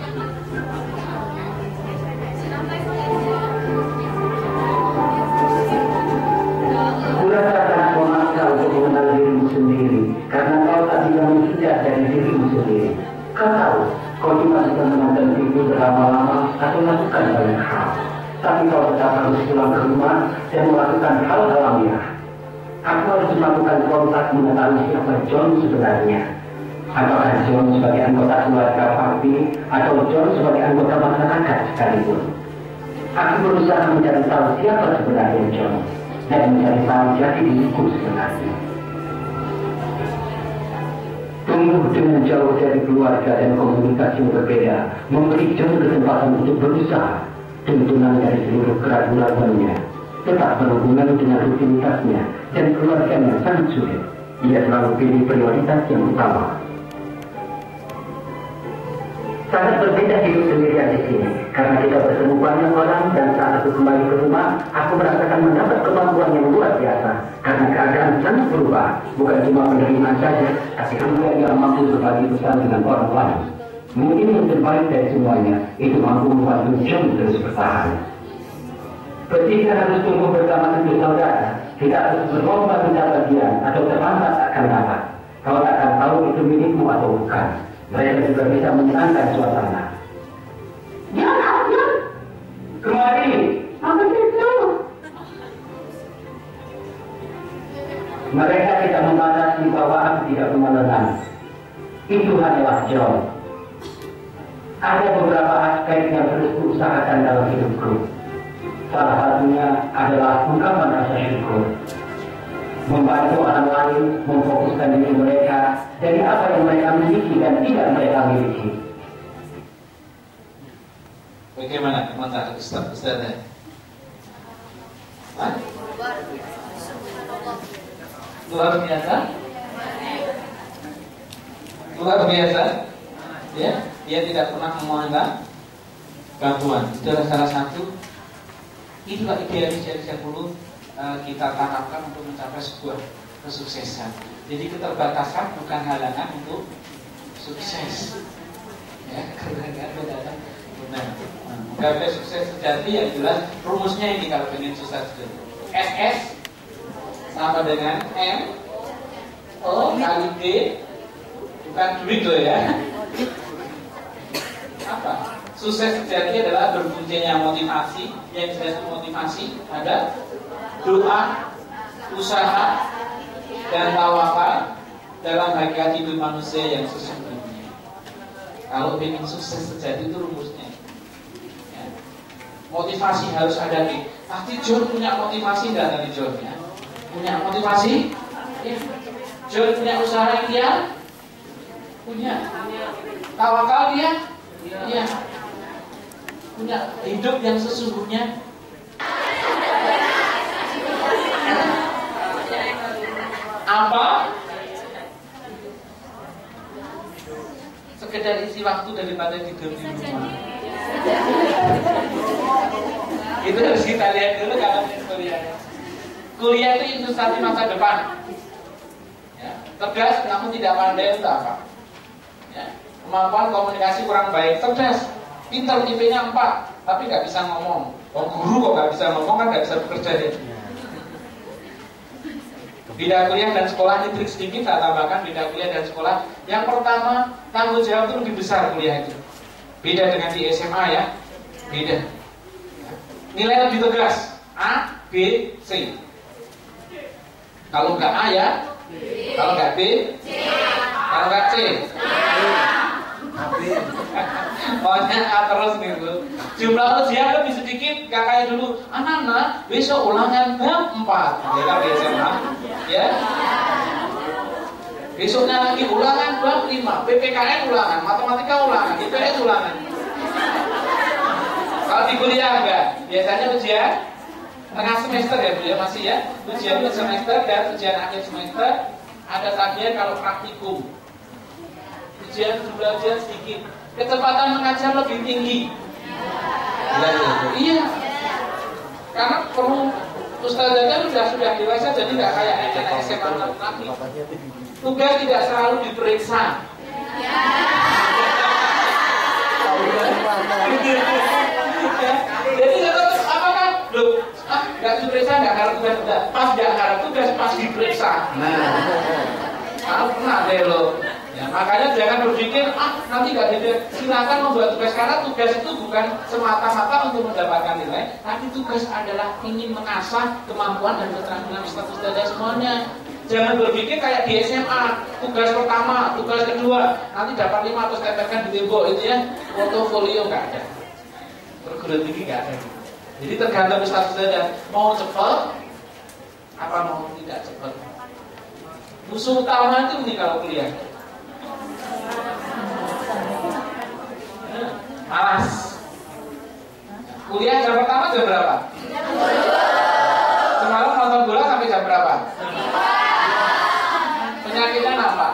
Kurasa sangat memaksa untuk mengenal dirimu sendiri karena kau tak bisa menghindar dari dirimu sendiri. Kau tahu, kau cuma bisa menonton TV berlama-lama atau melakukan banyak hal. Tapi kau tetap harus pulang ke rumah dan melakukan hal alamiah. Aku harus melakukan kontak mengetahui siapa John sebenarnya. Apakah John sebagai anggota keluarga papi atau John sebagai anggota masyarakat sekalipun. Aku berusaha mencari tahu siapa sebenarnya John dan mencari tahu jati diriku sebenarnya. Tumbuh dengan jauh dari keluarga dan komunitas yang berbeda memberi John kesempatan untuk berusaha. Tuntunan dari seluruh keraguan-keraguannya tetap berhubungan dengan rutinitasnya dan keluarganya sangat sulit. Ia selalu pilih prioritas yang utama. Sangat berbeda hidup sendirian di sini karena kita bertemu banyak orang dan saat aku kembali ke rumah, aku merasakan mendapat kemampuan yang luar biasa karena keadaan sangat berubah. Bukan cuma penerimaan saja, tapi juga dia mampu berbagi pesan dengan orang lain. Mungkin yang terbaik dari semuanya itu mampu membantu John terus bertahan. Ketika harus tumbuh bersama tentu saudara, tidak harus berlomba minta bagian atau terlambat akan dapat. Kau tak akan tahu itu milikmu atau bukan. Mereka juga bisa menyenangkan suasana. John, kemari. Apa itu? Mereka tidak membatasi bahwa aku tidak kemalaman. Itu hanyalah John. Ada beberapa aspek yang terus kuusahakan dalam hidupku. Salah satunya adalah ungkapan rasa syukur. Membantu orang lain memfokuskan diri mereka dari apa yang mereka miliki dan tidak mereka miliki. Bagaimana komentar Ustaz ya? Luar biasa? Luar biasa? Ya, dia tidak pernah memandang gangguan. Itu adalah salah satu. Itulah idealis dari 10 kita tanamkan untuk mencapai sebuah kesuksesan. Jadi keterbatasan bukan halangan untuk sukses. Ya, benar. Mencapai sukses sejati yang jelas rumusnya ini kalau ingin sukses sejati. SS sama dengan M O kali D, bukan duit loh ya. Apa? Sukses sejati adalah berfungsinya motivasi. Yang disebut motivasi ada doa, usaha, dan tawakal dalam hakikat hidup manusia yang sesungguhnya. Kalau ingin sukses sejati itu rumusnya. Ya. Motivasi harus ada nih. Pasti John punya motivasi nggak tadi John ya? Punya motivasi? Ya. John punya usaha yang dia? Punya. Tawakal dia? Iya. Punya hidup yang sesungguhnya. Apa? sekedar isi waktu daripada tidur di rumah. Itu harus kita lihat dulu kalau kuliah. Kuliah itu investasi masa depan. Ya, cerdas namun tidak pandai itu apa? Ya, kemampuan komunikasi kurang baik, cerdas, pintar, IP-nya 4, tapi nggak bisa ngomong. Oh, guru kok nggak bisa ngomong kan nggak bisa bekerja deh. Beda kuliah dan sekolah ini trik sedikit saya tambahkan. Beda kuliah dan sekolah. Yang pertama, tanggung jawab itu lebih besar kuliah itu. Beda dengan di SMA ya. Beda. Nilai lebih tegas. A, B, C. Kalau nggak A ya, kalau nggak B, kalau nggak C, pokoknya A terus nih Bu. Jumlah ujian lebih sedikit, gak kayak dulu. Anak-anak besok ulangan bab 4. Ya kan di SMA, ya. Besoknya lagi ulangan bab 5, PPKN ulangan, matematika ulangan, IPS ulangan. Kalau di kuliah enggak, biasanya ujian tengah semester ya Bu ya, masih ya. Ujian semester dan ujian akhir semester. Ada tagihan kalau praktikum. Ujian jumlah ujian sedikit, kecepatan mengajar lebih tinggi. Iya. Karena perlu ustazahnya sudah dewasa, jadi nggak kayak anak SMA lagi. Tugas tidak selalu diperiksa. Jadi apa kan? Loh, nggak diperiksa nggak harus tugas, pas nggak harus tugas pas diperiksa. Kalau pernah deh lo. Ya, makanya jangan berpikir nanti nggak ada. Silakan membuat tugas karena tugas itu bukan semata-mata untuk mendapatkan nilai, tapi tugas adalah ingin mengasah kemampuan dan keterampilan status dada semuanya. Jangan berpikir kayak di SMA, tugas pertama, tugas kedua, nanti dapat 5 atau tempelkan di tembok itu ya, portofolio nggak ada, perguruan tinggi nggak ada. Jadi tergantung status dada, mau cepat apa mau tidak cepat. Musuh utama itu nih kalau kuliah. Malas. Kuliah jam pertama jam berapa? Semalam nonton bola sampai jam berapa? Penyakitnya apa?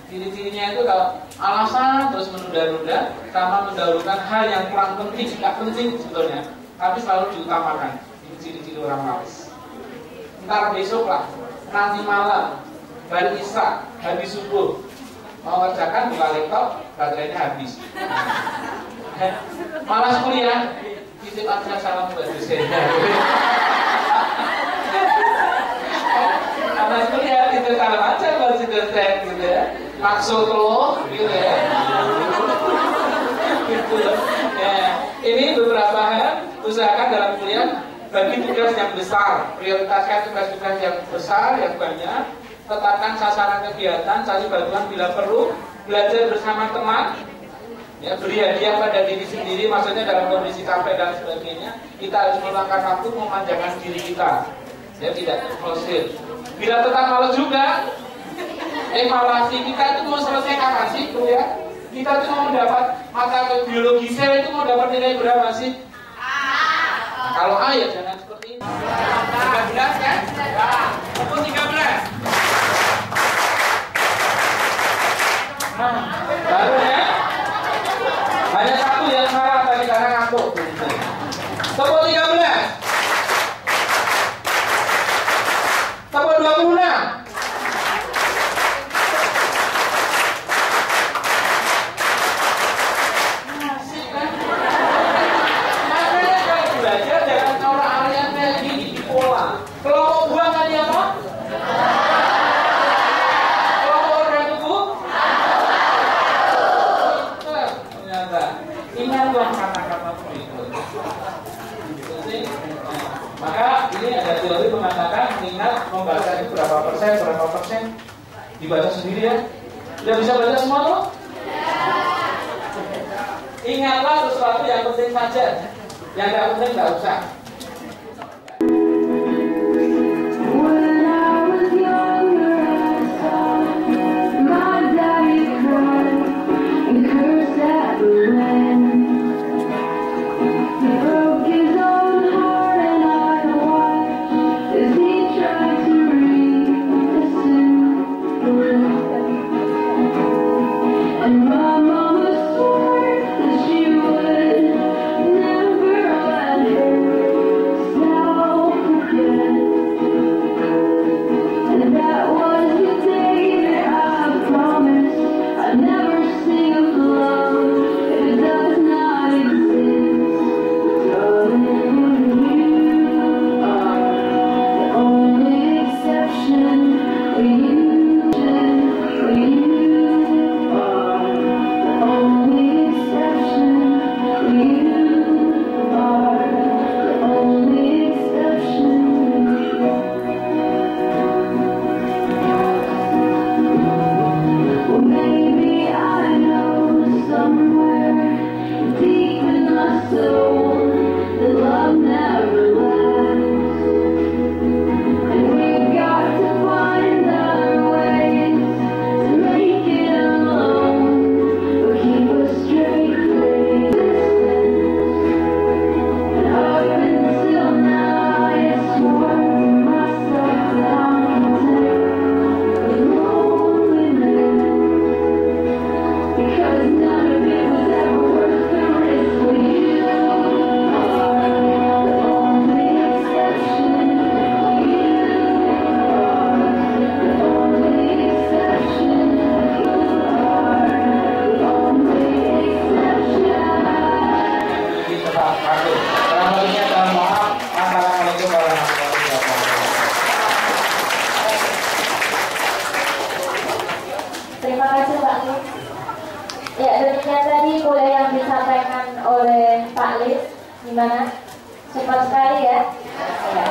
Ciri-cirinya itu kalau alasan terus menunda-nunda sama mendahulukan hal yang kurang penting, tidak penting sebetulnya, tapi selalu diutamakan. Ini ciri-ciri orang malas. Ntar besok lah, nanti malam, balik isya, habis subuh, mau kerjakan buka laptop, baterainya habis. Malas kuliah, titip aja salam buat dosennya. Malas kuliah, titip salam aja buat si dosen gitu ya. Maksud lo, gitu ya. Gitu. Ya. Ini beberapa hal usahakan dalam kuliah. Bagi tugas yang besar, prioritaskan tugas-tugas yang besar, yang banyak. Tetapkan sasaran kegiatan, cari bantuan bila perlu, belajar bersama teman, ya, beri hadiah pada diri sendiri, maksudnya dalam kondisi capek dan sebagainya. Kita harus meluangkan waktu memanjakan diri kita, ya, tidak eksklusif. Bila tetap malas juga, evaluasi kita itu mau selesai kapan sih, bro ya? Kita tuh mau dapat mata biologi sel itu mau dapat nilai berapa sih? Nah, kalau A ya jangan seperti ini. 13 kan? Pukul 13. Nah, baru ya. Hanya satu yang salah tadi karena ngantuk. Tepuk 13. Tepuk 26. Maka ini ada teori mengatakan mengingat membaca itu berapa persen dibaca sendiri ya. Sudah bisa baca semua tuh? Ingatlah sesuatu yang penting saja, yang tidak penting tidak usah. Gimana? Cepat sekali ya? Ya.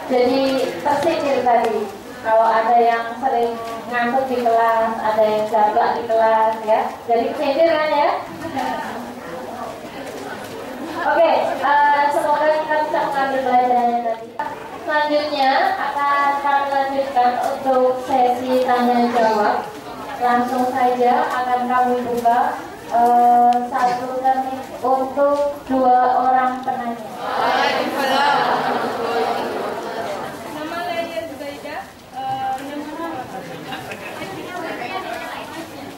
Jadi tersindir tadi. Kalau ada yang sering ngantuk di kelas, ada yang jablak di kelas ya. Jadi tersindir kan ya? Oke, semoga kita bisa mengambil pelajarannya tadi. Selanjutnya akan kami lanjutkan untuk sesi tanya jawab. Langsung saja akan kami buka satu menit untuk 2 orang penanya. Nama Laila Zubaida.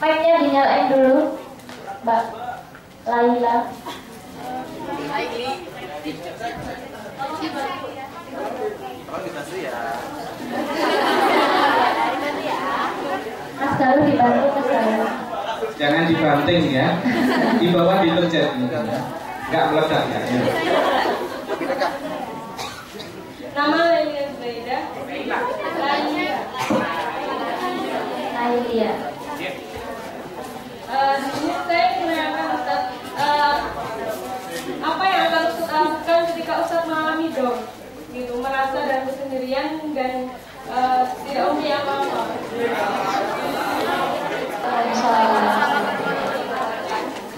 Mic-nya dinyalain dulu, Mbak Laila. Mas Galuh dibantu Mas Galuh. Jangan dibanting ya. Di bawah dipencet ya. Enggak meledak ya. Nama Laila Zubaida. Laila. Di sini saya menanyakan Ustaz, apa yang akan Ustaz lakukan ketika Ustaz mengalami down, gitu, merasa dan kesendirian dan tidak punya apa-apa.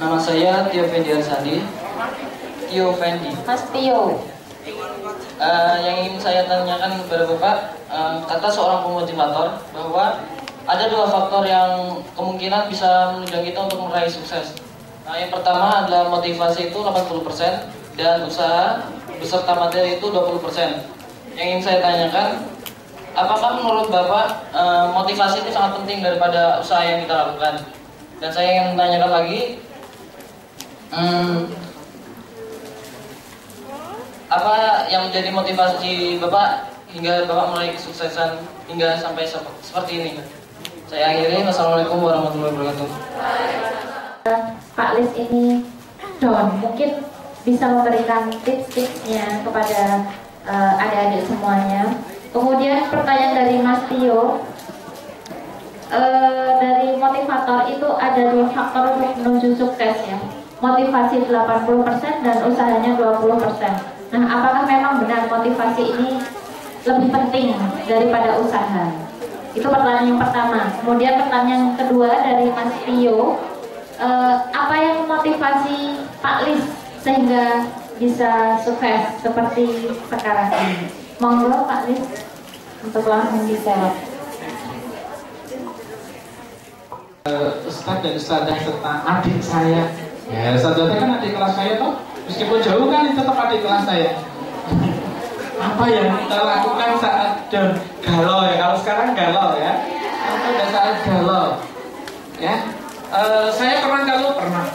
Nama saya Tio Fendi Arsandi. Tio Fendi. Mas Tio. Yang ingin saya tanyakan kepada Bapak, kata seorang pemotivator bahwa ada 2 faktor yang kemungkinan bisa menunjang kita untuk meraih sukses. Nah, yang pertama adalah motivasi itu 80% dan usaha beserta materi itu 20%. Yang ingin saya tanyakan, apakah menurut Bapak motivasi itu sangat penting daripada usaha yang kita lakukan? Dan saya ingin menanyakan lagi, apa yang menjadi motivasi Bapak hingga Bapak meraih kesuksesan hingga sampai seperti ini? Saya akhiri. Wassalamualaikum warahmatullahi wabarakatuh. Pak Lis ini down, mungkin bisa memberikan tips-tipsnya kepada adik-adik semuanya. Kemudian pertanyaan dari Mas Tio, dari motivator itu ada 2 faktor untuk menuju sukses ya. Motivasi 80% dan usahanya 20%. Nah, apakah memang benar motivasi ini lebih penting daripada usaha? Itu pertanyaan yang pertama. Kemudian pertanyaan kedua dari Mas Tio, apa yang memotivasi Pak Lis sehingga bisa sukses seperti sekarang ini? Monggo Pak Lis untuk langsung dijawab. Ustaz dan Ustazah serta adik saya. Ya, Ustazah kan adik kelas saya toh. Meskipun jauh kan itu tetap adik kelas saya. Apa yang kita lakukan saat galau ya? Kalau sekarang galau ya. Atau pada saat galau ya. Saya pernah galau pernah.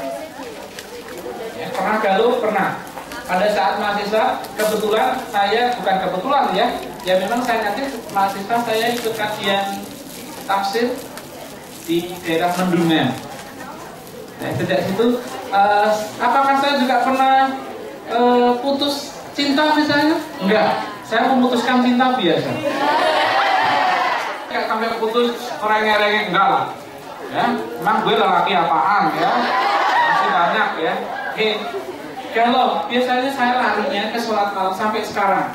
Ya, pernah galau pernah. Pada saat mahasiswa kebetulan saya bukan kebetulan ya. Ya memang saya nanti mahasiswa saya ikut kajian tafsir di daerah Mendungan. Nah, sejak situ apakah saya juga pernah putus cinta misalnya? Enggak, saya memutuskan cinta biasa. Enggak sampai putus merengek-rengek, enggak lah. Ya, emang gue lelaki apaan ya? Masih banyak ya. Oke, kalau biasanya saya larinya ke sholat malam sampai sekarang.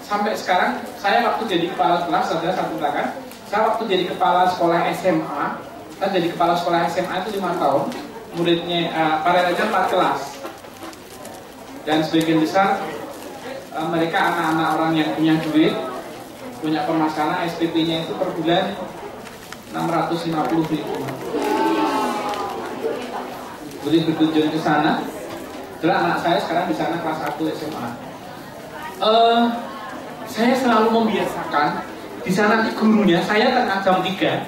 Sampai sekarang saya waktu jadi kepala kelas ada satu belakang. Saya waktu jadi kepala sekolah SMA, saya jadi kepala sekolah SMA itu 5 tahun. Muridnya paralelnya 4 kelas. Dan sebagian besar mereka anak-anak orang yang punya duit, punya permasalahan. SPP-nya itu per bulan 650.000. Boleh berkunjung ke sana. Jadi anak saya sekarang di sana kelas 1 SMA. Saya selalu membiasakan di sana nanti gurunya, saya tengah jam 3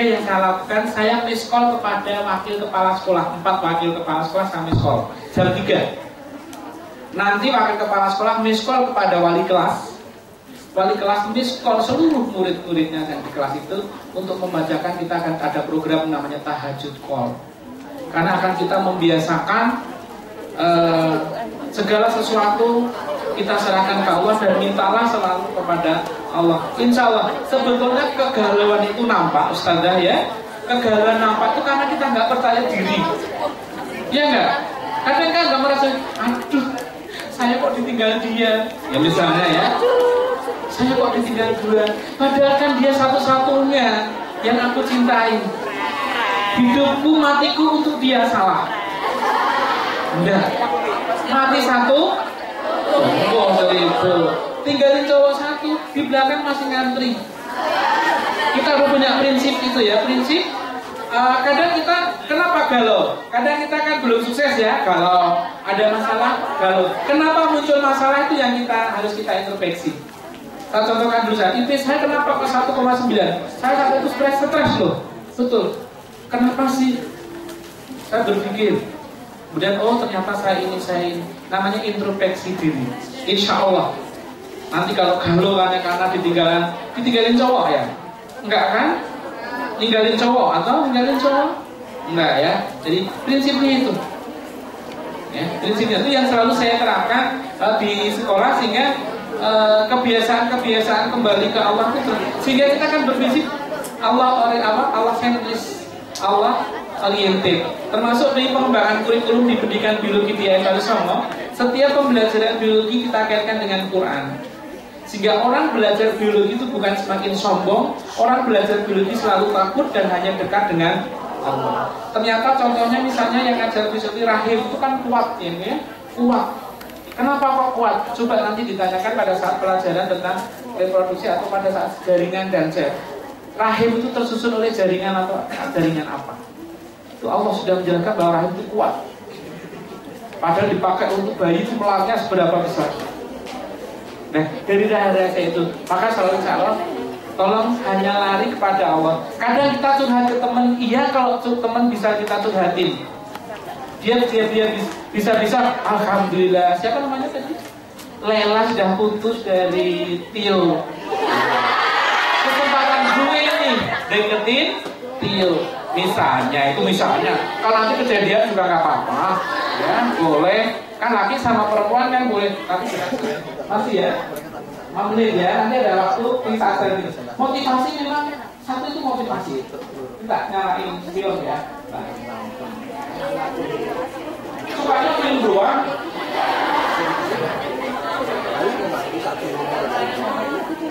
yang saya lakukan, saya miss call kepada wakil kepala sekolah, 4 wakil kepala sekolah saya miss call jam 3. Nanti wakil kepala sekolah miss call kepada wali kelas miss call seluruh murid-muridnya yang di kelas itu untuk membacakan. Kita akan ada program namanya tahajud call, karena akan kita membiasakan segala sesuatu kita serahkan ke Allah dan mintalah selalu kepada Allah. Insya Allah. Sebetulnya kegalauan itu nampak, Ustazah ya. Kegalauan nampak itu karena kita nggak percaya diri. Iya nggak? Kadang kan nggak merasa, aduh ditinggal dia. Ya misalnya ya, saya kok ditinggal duluan, padahal kan dia satu-satunya yang aku cintai. Hidupku matiku untuk dia, salah. Enggak. Mati satu, oh itu. Tinggalin cowok satu, di belakang masih ngantri. Kita harus punya prinsip itu ya, prinsip. Kadang kita kenapa galau? Kadang kita kan belum sukses ya, galau. Ada masalah, galau. Kenapa muncul masalah itu yang harus kita introspeksi. Saya contohkan dulu IP saya kenapa ke 1,9? Saya saat itu stres loh, betul. Kenapa sih? Saya berpikir, kemudian oh ternyata saya ini. Namanya introspeksi diri. Insya Allah nanti kalau galau karena ditinggalin cowok ya, enggak kan? Ninggalin cowok atau ninggalin cowok? Enggak ya. Jadi prinsipnya itu. Ya, prinsipnya itu yang selalu saya terapkan di sekolah sehingga kebiasaan kembali ke Allah itu sehingga kita kan berprinsip Allah sentris, Allah oriented. Termasuk di pengembangan kurikulum di pendidikan biologi di IAIN Songo, setiap pembelajaran biologi kita kaitkan dengan Quran. Sehingga orang belajar biologi itu bukan semakin sombong, orang belajar biologi selalu takut dan hanya dekat dengan Allah. Ternyata contohnya misalnya yang ngajar fisiologi rahim itu kan kuat ya, kuat. Kenapa kok kuat? Coba nanti ditanyakan pada saat pelajaran tentang reproduksi atau pada saat jaringan dan sel. Rahim itu tersusun oleh jaringan atau jaringan apa? Itu Allah sudah menjelaskan bahwa rahim itu kuat. Padahal dipakai untuk bayi jumlahnya seberapa besar. Nah, dari rahasia itu, maka selalu insya tolong hanya lari kepada Allah. Kadang kita curhat ke teman, iya kalau teman bisa kita curhatin. Dia bisa alhamdulillah. Siapa namanya tadi? Lela sudah putus dari Tio. Kesempatan gue nih deketin Tio. Misalnya. Kalau nanti kejadian juga nggak apa-apa, ya boleh. Kan laki sama perempuan kan boleh. Tapi masih ya, 5 menit ya. Nanti ada waktu kita gitu. Motivasi memang satu itu motivasi. Kita nyalain film ya. Sukanya film doang.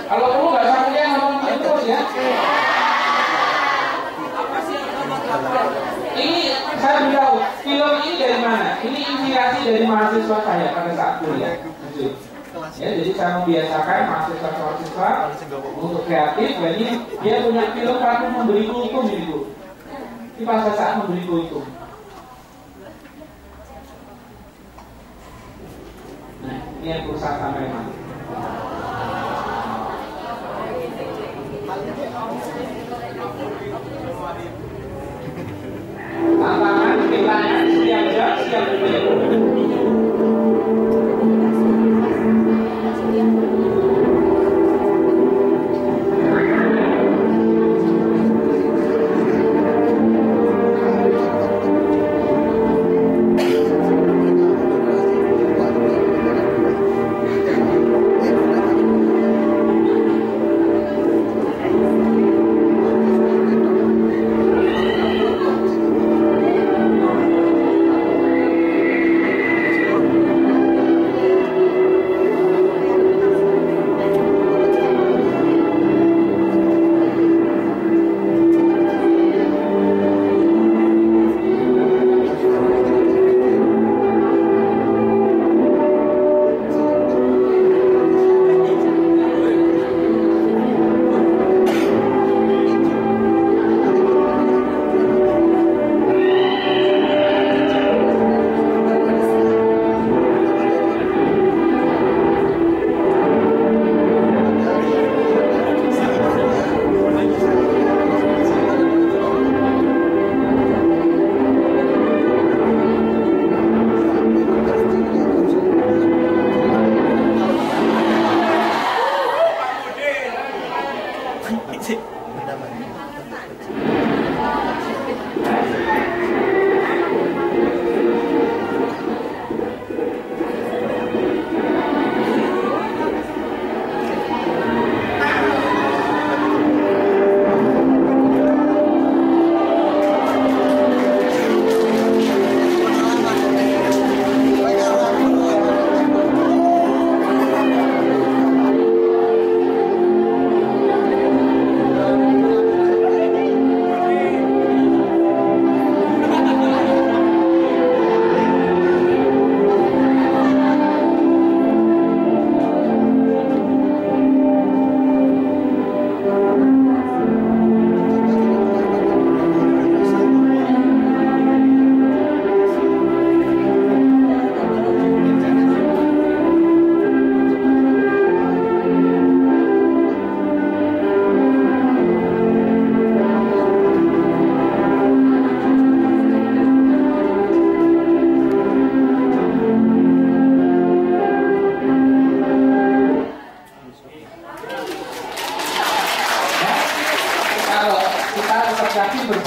Kalau kamu nggak sakitnya nonton film terus ya. Ini saya beritahu, film ini dari mana? Ini inspirasi dari mahasiswa saya pada saat kuliah. Ya, jadi saya membiasakan mahasiswa untuk kreatif. Jadi dia punya film karena memberi kultum itu. Ini pada saat memberi kultum. Nah, ini yang berusaha sampai mana? Tantangan kita siap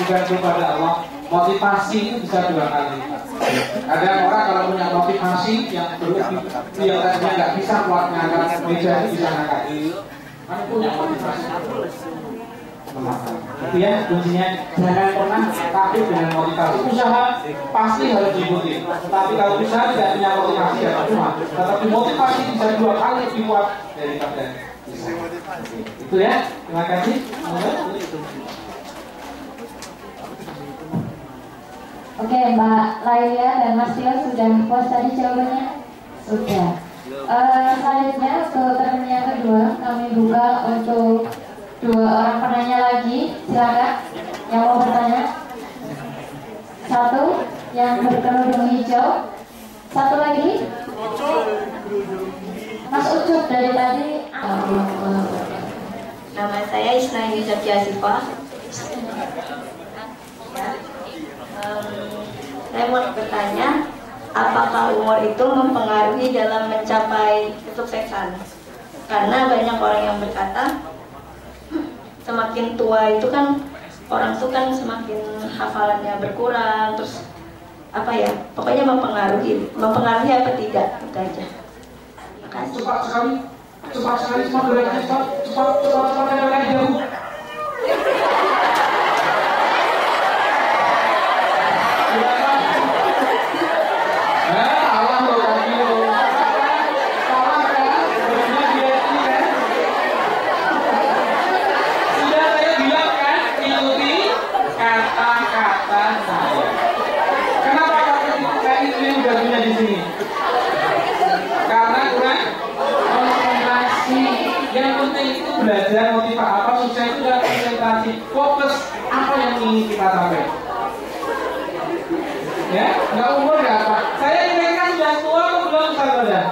berpegang kepada Allah, motivasi itu bisa 2 kali. Ada orang kalau punya motivasi yang berlebih, yang tadinya nggak bisa kuat ngangkat meja bisa ngangkat. Kan punya motivasi. Itu ya kuncinya, jangan pernah takut dengan motivasi. Usaha pasti harus diikuti, tapi kalau usaha tidak punya motivasi ya cuma. Tetapi motivasi bisa 2 kali lebih kuat daripada usaha. Itu ya, terima kasih. Oke, Mbak Laila dan Mas Tio sudah puas tadi jawabannya? Sudah. Selanjutnya untuk term yang kedua kami buka untuk 2 orang penanya lagi. Silakan yang mau bertanya. 1 yang berkerudung hijau. 1 lagi. Mas Ucup dari tadi. Nama saya Isna Yusafia Asifah. Saya mau bertanya, apakah umur itu mempengaruhi dalam mencapai kesuksesan? Karena banyak orang yang berkata, semakin tua itu kan orang tuh kan semakin hafalannya berkurang, terus apa ya? Pokoknya mempengaruhi apa tidak? Itu aja. Makasih. Cepat sekali semua geraknya, cepat yang jauh. Belajar motivasi apa sukses itu adalah konsentrasi, fokus apa yang ingin kita capai. Ya, nggak umur nggak apa. Saya ingatkan sudah tua atau belum saudara?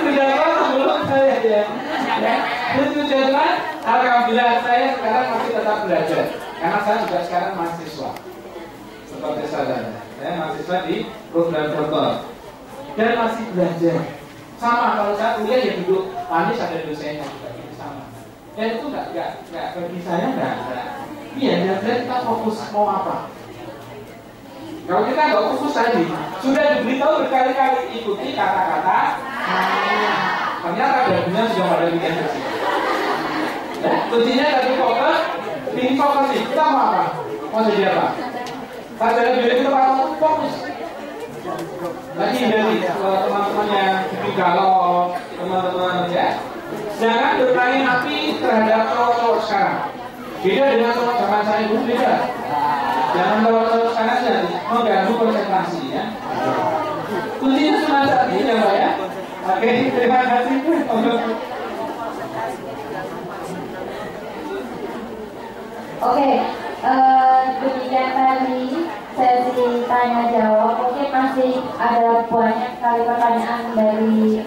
Sudah tua atau belum saya ya? Sudah, alhamdulillah saya sekarang masih tetap belajar karena saya juga sekarang mahasiswa. Seperti saudara, saya mahasiswa di program doktor. Dan masih belajar. Sama kalau saya kuliah ya duduk manis ada dosennya juga gitu sama. Dan itu nggak bagi saya nggak. Iya, dan kita fokus mau apa. Kalau kita nggak fokus tadi, sudah diberitahu berkali-kali ikuti kata-kata. Ternyata gabungan sudah pada bikin bersih. Ya, kuncinya tadi fokus, ini fokus nih. Kita mau apa? Mau jadi apa? Saya jadi diri kita fokus. Lagi dari teman-teman yang galau, teman-teman ya, jangan bermain api terhadap cowok-cowok sekarang. Beda dengan cowok zaman saya dulu, beda. Jangan cowok-cowok sekarang jadi mengganggu konsentrasi ya. Kuncinya cuma tadi ya Mbak ya. Oke, terima kasih. Oke, demikian tadi sesi tanya jawab. Mungkin masih ada banyak kali pertanyaan dari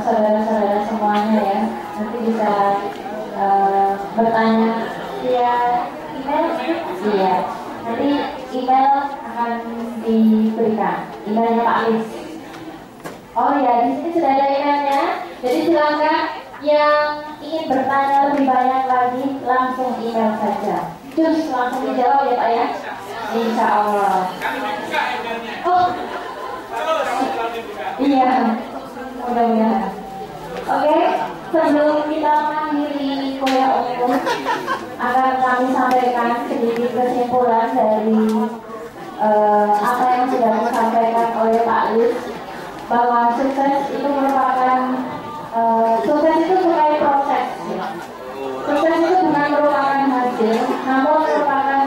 saudara-saudara semuanya ya. Nanti bisa bertanya via email. Iya. Nanti email akan diberikan. Emailnya Pak Alis. Oh ya, di sini sudah ada emailnya. Jadi silakan yang ingin bertanya lebih banyak lagi langsung email saja. Terus langsung dijawab ya Pak ya. Insya Allah. Oh, iya, mudah-mudahan. Oke, sebelum kita mengakhiri kuliah umum, akan kami sampaikan sedikit kesimpulan dari apa yang sudah disampaikan oleh Pak Lus, bahwa sukses itu merupakan sukses itu sebagai proses. Sukses itu bukan merupakan hasil, namun merupakan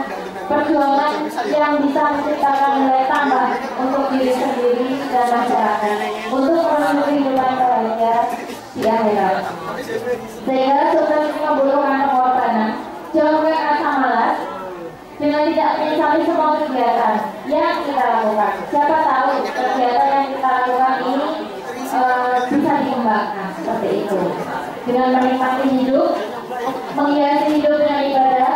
perjuangan yang bisa menciptakan nilai tambah untuk diri sendiri dan masyarakat untuk menuju kehidupan bahagia di akhirat. Sehingga sukses itu membutuhkan pengorbanan. Jangan rasa malas dengan tidak menyesali semua kegiatan yang kita lakukan. Siapa tahu kegiatan yang kita lakukan ini bisa dikembangkan seperti itu. Dengan menikmati hidup, menghiasi hidup dengan ibadah,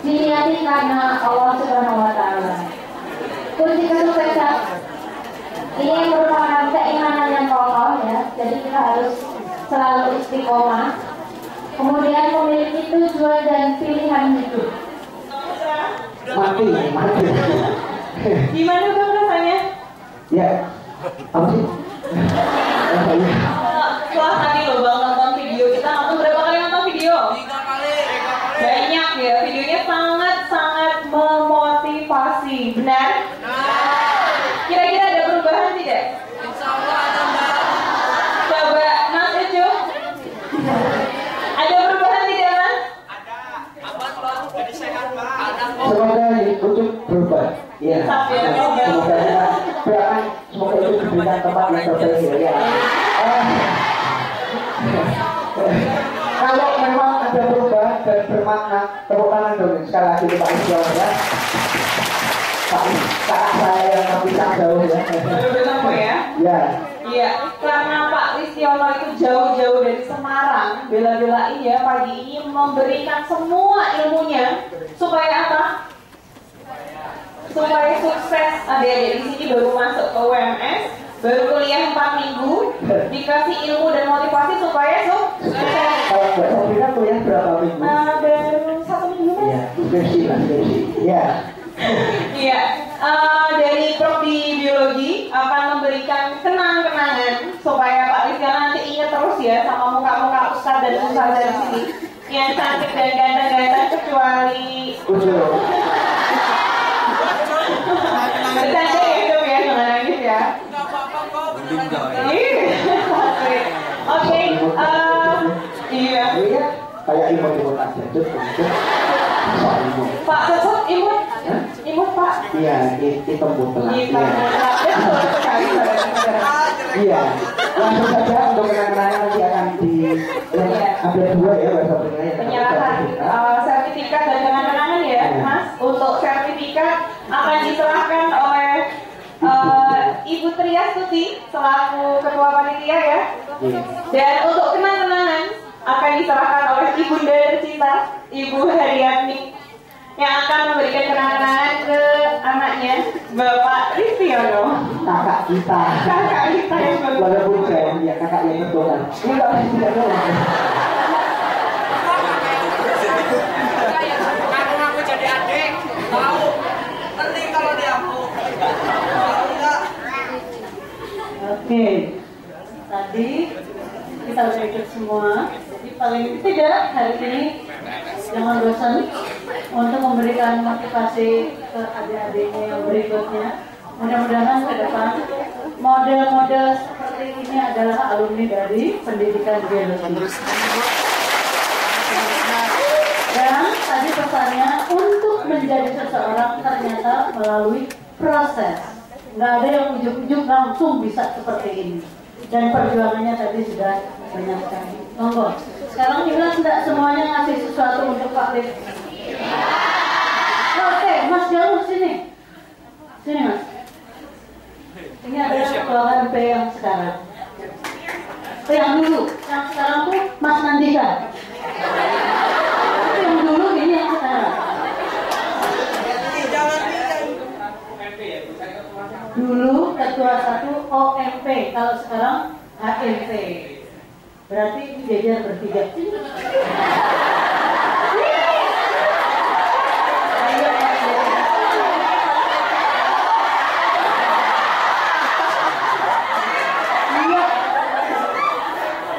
diniati karena Allah Subhanahu wa Ta'ala. Kunci kesuksesan ini merupakan keimanan yang kokoh ya. Jadi kita harus selalu istiqomah kemudian memiliki tujuan dan pilihan hidup. Mati. Gimana dong rasanya? Ya, apa sih? Setelah tadi loh Bang nonton video kita, nonton berapa kali nonton video? 3 kali. Banyak ya, videonya sangat memotivasi, benar? Kira-kira ada perubahan tidak? Insya Allah ada Mbak. Coba Mas Ucu. Ada perubahan tidak Mas? Ada. Abang selalu jadi sehat Pak. Semoga untuk berubah. Iya. Semoga itu diberikan tempat yang terbaik ya. Kalau memang ada perubahan dan bermakna, tepuk tangan dong sekali lagi Pak Isyo ya. Kakak saya yang terpisah jauh ya. Betul ya? Ya. Iya, karena Pak Listiono itu jauh-jauh dari Semarang, bela-belain ya pagi ini memberikan semua ilmunya supaya apa? Supaya sukses. Adik-adik di sini baru masuk ke UMS, baru kuliah 4 minggu, dikasih ilmu dan motivasi supaya sukses. Kalau Mbak Sabrina kuliah berapa minggu? Baru 1 minggu Mas. Iya, skripsi. Ya. Iya, dari Prodi Biologi akan memberikan kenang-kenangan supaya Pak Listiono nanti ingat terus ya sama muka-muka ustadz dan ustazah di sini yang cantik dan ganteng-ganteng kecuali bercanda ya hidup ya, jangan nangis ya. Oke, iya. Kayak imut aja, Pak Sesut imut, imut Pak. Iya, hitam butelan. Betul sekali. Iya, langsung saja untuk kenang-kenangan nanti akan ada 2 ya bahasa Sabrina. Penyerahan sertifikat dan kenang-kenangan ya Mas. Untuk sertifikat akan diserahkan oleh Ibu Triastuti selaku Ketua Panitia ya. Dan untuk kenang-kenangan akan diserahkan oleh Ibunda tercinta Ibu Haryani yang akan memberikan kenang-kenangan ke anaknya Bapak Listiono. Kakak kita yang betul. Walaupun saya ya kakak yang betul kan. Ini nggak pasti tidak tahu. Aku jadi adik, tahu. Nanti kalau dia aku. Oke, tadi kita sudah ikut semua. Jadi paling tidak hari ini jangan bosan untuk memberikan motivasi ke adik-adiknya yang berikutnya. Mudah-mudahan ke depan model-model seperti ini adalah alumni dari pendidikan biologi. Dan tadi pesannya untuk menjadi seseorang ternyata melalui proses. Nggak ada yang ujuk-ujuk langsung bisa seperti ini. Dan perjuangannya tadi sudah banyak sekali. Monggo. Sekarang juga tidak semuanya ngasih sesuatu untuk Pak Lid. Oke, Mas Jalur sini. Sini Mas. Ini adalah ketua MP yang sekarang. Yang dulu, yang sekarang tuh Mas Nandika. Yang dulu ini yang sekarang. Dulu ketua 1 OMP, kalau sekarang HMP. Berarti ini jajar bertiga.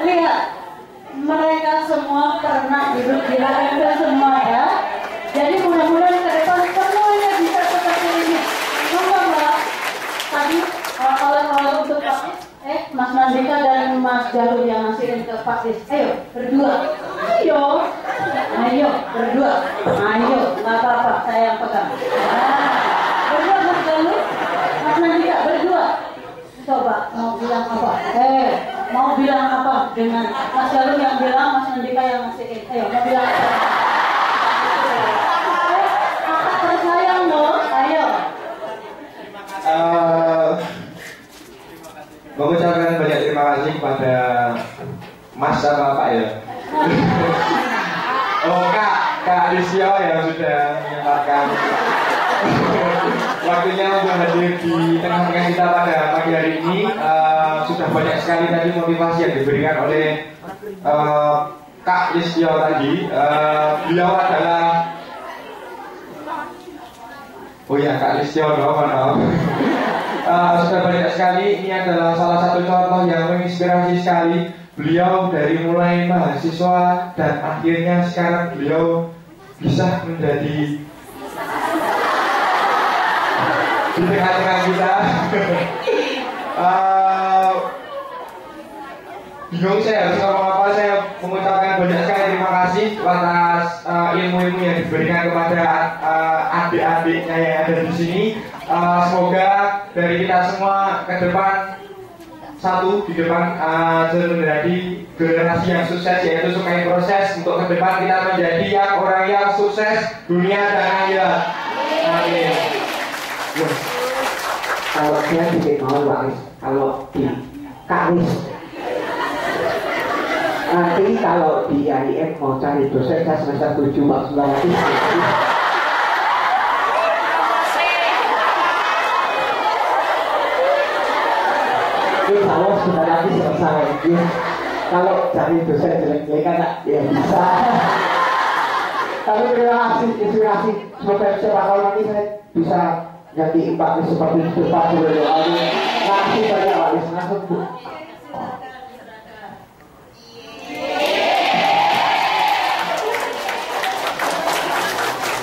Lihat, mereka semua pernah duduk di HMP semua ya. Jadi mudah-mudahan ke depan semuanya bisa seperti ini. Monggo Mbak. Tadi oleh untuk Mas Nandika dan Mas Jalur yang ngasihin ke Pak Lis. Ayo berdua. Ayo berdua. Ayo, nggak apa-apa, saya yang pegang. Berdua Mas Jalur, Mas Nandika berdua. Coba mau bilang apa? Mau bilang apa dengan Mas Jalur yang bilang, Mas Nandika yang ngasihin. Ayo mau bilang apa? Kakak tersayang loh. Ayo. Mengucapkan banyak terima kasih kepada Mas sama Pak ya. Kak Lisio yang sudah menyempatkan waktunya untuk hadir di tengah-tengah kita pada pagi hari ini. Sudah banyak sekali tadi motivasi yang diberikan oleh Kak Listio tadi, beliau adalah Kak Listio sudah banyak sekali. Ini adalah salah satu contoh yang menginspirasi sekali. Beliau dari mulai mahasiswa dan akhirnya sekarang beliau bisa menjadi di tengah-tengah kita. Bingung saya harus ngomong apa. Saya mengucapkan banyak sekali terima kasih atas ilmu-ilmu yang diberikan kepada adik-adiknya yang ada di sini. Semoga dari kita semua ke depan di depan menjadi generasi yang sukses, yaitu sukai proses untuk ke depan kita menjadi orang yang sukses dunia dan akhirat. Amin. Kalau saya bikin mau Waris, kalau di Karis nanti kalau di IAIN mau cari dosen saya semester 7 maksudnya nanti kalau sudah nanti selesai ya. Kalau cari dosen jelek-jelek kan ya bisa. Tapi terima kasih inspirasi, semoga kalau nanti saya bisa jadi empati seperti itu Pak Guru. Makasih banyak Pak Lisna.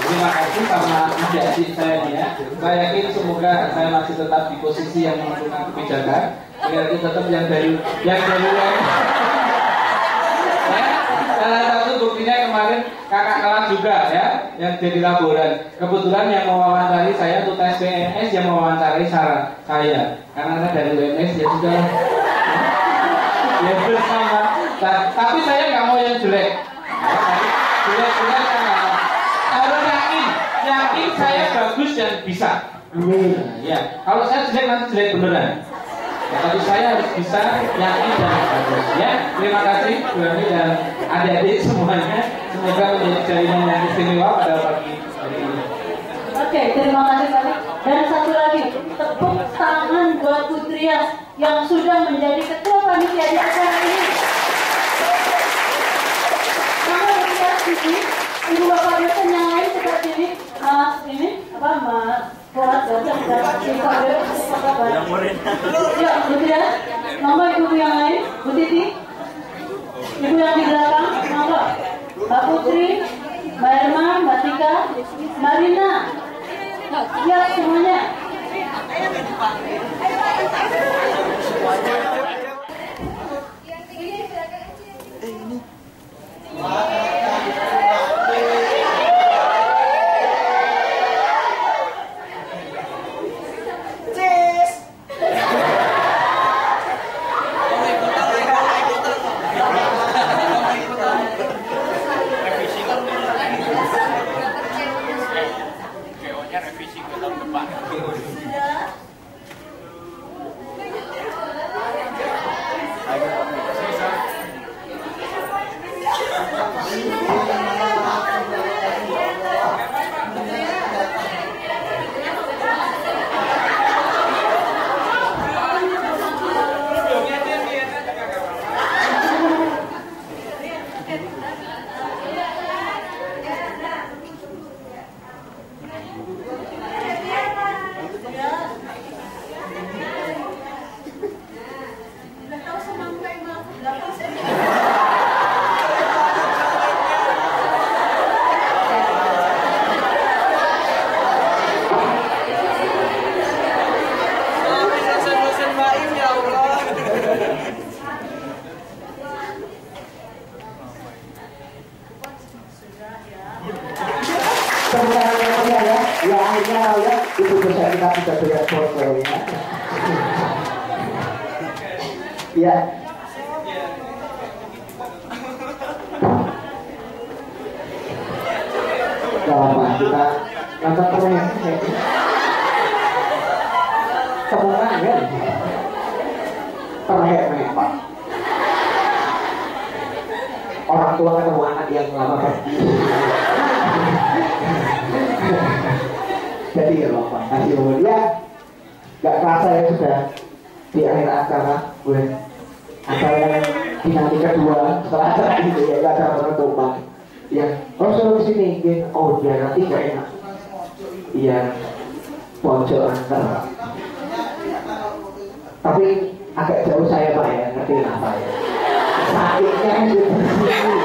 Terima kasih sama adik-adik saya nih ya. Saya yakin semoga saya masih tetap di posisi yang menentukan kebijakan. Saya yakin tetap yang dari salah satu buktinya kemarin kakak kelas juga ya, yang jadi laboran. Kebetulan yang mewawancari saya untuk tes PNS yang mewawancari saya, karena saya dari UMS ya sudah ya bersama. Tapi saya nggak mau yang jelek. Jelek kan harus yakin saya bagus dan bisa. Ya, kalau saya jelek nanti jelek beneran. Ya, tapi saya harus bisa yakin dan bagus. Ya, terima kasih Bu Ani dan adik-adik semuanya. Semoga menjadi jaringan yang istimewa pada pagi hari ini. Oke, terima kasih banyak. Dan satu lagi, tepuk tangan buat Putrias yang sudah menjadi ketua panitia di acara ini. Kamu lihat sini, ibu bapak dosen yang lain seperti ini, Mas Fuad dan ya, Putrias, monggo ibu yang lain, Bu Titi, ibu yang di belakang, monggo, Mbak Putri, Mbak Herman, Mbak Tika, Marina, ya semuanya. Ya akhirnya ya itu bisa kita bisa lihat fotonya. Ya. Lama kita nonton temen temukan kan terhebat Pak. Orang tua ketemu anak yang lama pergi. Jadi ya Bapak, kasih kemudian gak kerasa ya sudah di akhir acara gue acara yang dinamika kedua setelah acara itu ya ada penutupan. Ya, oh suruh sini, ya. Oh dia nanti gak enak. Iya, pojok antar. Tapi agak jauh saya Pak ya, ngerti lah Pak ya. Sakitnya di sini.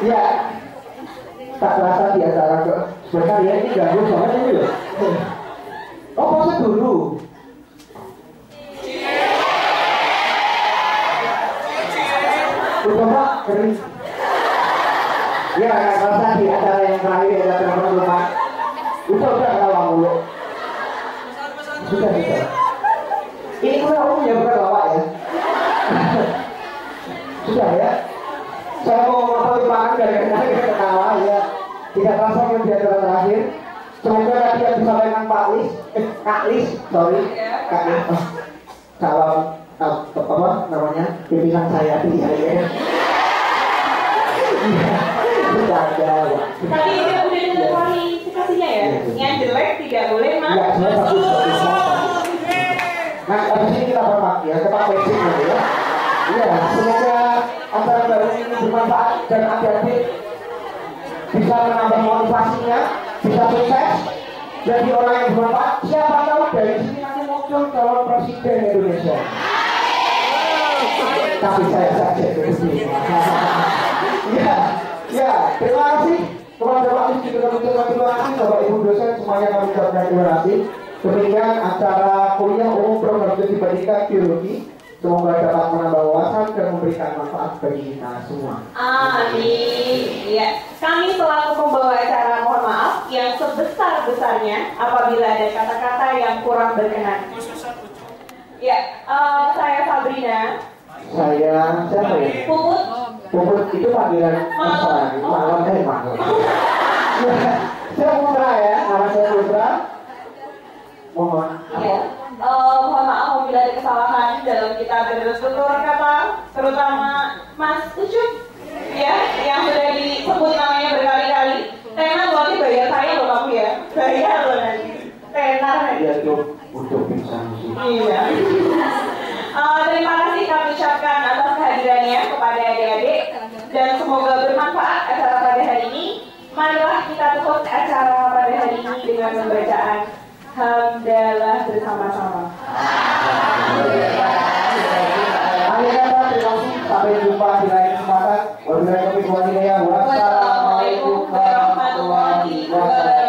Ya, tak terasa di acara kok. Sebentar ya, ini ganggu banget ini loh. Oh, pause dulu. Udah Pak, kering. Ya, nggak terasa di acara yang terakhir ya, teman-teman. Udah ngawang dulu. Sudah. Ini kurang umum ya, bukan lawak ya. Sudah ya. Saya mau ngomong dari ketawa ya. Tidak terasa yang di acara terakhir. Semoga tadi yang disampaikan Kak Lis, calon apa namanya pimpinan saya di hari ini. Sudah ada. Tapi itu udah dengar kualifikasinya ya. Yang jelek tidak boleh masuk. Nah, habis ini kita bermak ya, kita basic dulu ya. Iya, semoga acara baru ini bermanfaat dan adik-adik bisa menambah motivasinya, bisa sukses jadi orang yang bermanfaat. Siapa tahu dari sini nanti muncul calon presiden Indonesia. Tapi saya saja di sini. Ya, terima kasih kepada Pak Lis juga mengucapkan terima kasih Bapak Ibu dosen semuanya kami ucapkan terima kasih. Demikian acara kuliah umum program studi pendidikan biologi. Semoga dapat menambah wawasan dan memberikan manfaat bagi kita semua. Amin. Ya, kami selaku pembawa acara mohon maaf yang sebesar-besarnya apabila ada kata-kata yang kurang berkenan. Ya, saya Sabrina. Saya siapa ya? Puput itu panggilan malam Saya Putra ya, nama saya Putra. Mohon. Ya. Mohon maaf apabila ada kesalahan dalam kita bertutur kata, terutama Mas Ucup ya, yang sudah disebut namanya berkali-kali. Tenar berarti bayar saya loh kamu ya, bayar loh nanti. Tenar. Iya tuh untuk bisa. Iya. Terima kasih kami ucapkan atas kehadirannya kepada adik-adik dan semoga bermanfaat acara pada hari ini. Marilah kita tutup acara pada hari ini dengan pembacaan hamdalah bersama-sama. Sampai jumpa di lain kesempatan. Wassalamualaikum warahmatullahi wabarakatuh.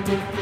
Thank you.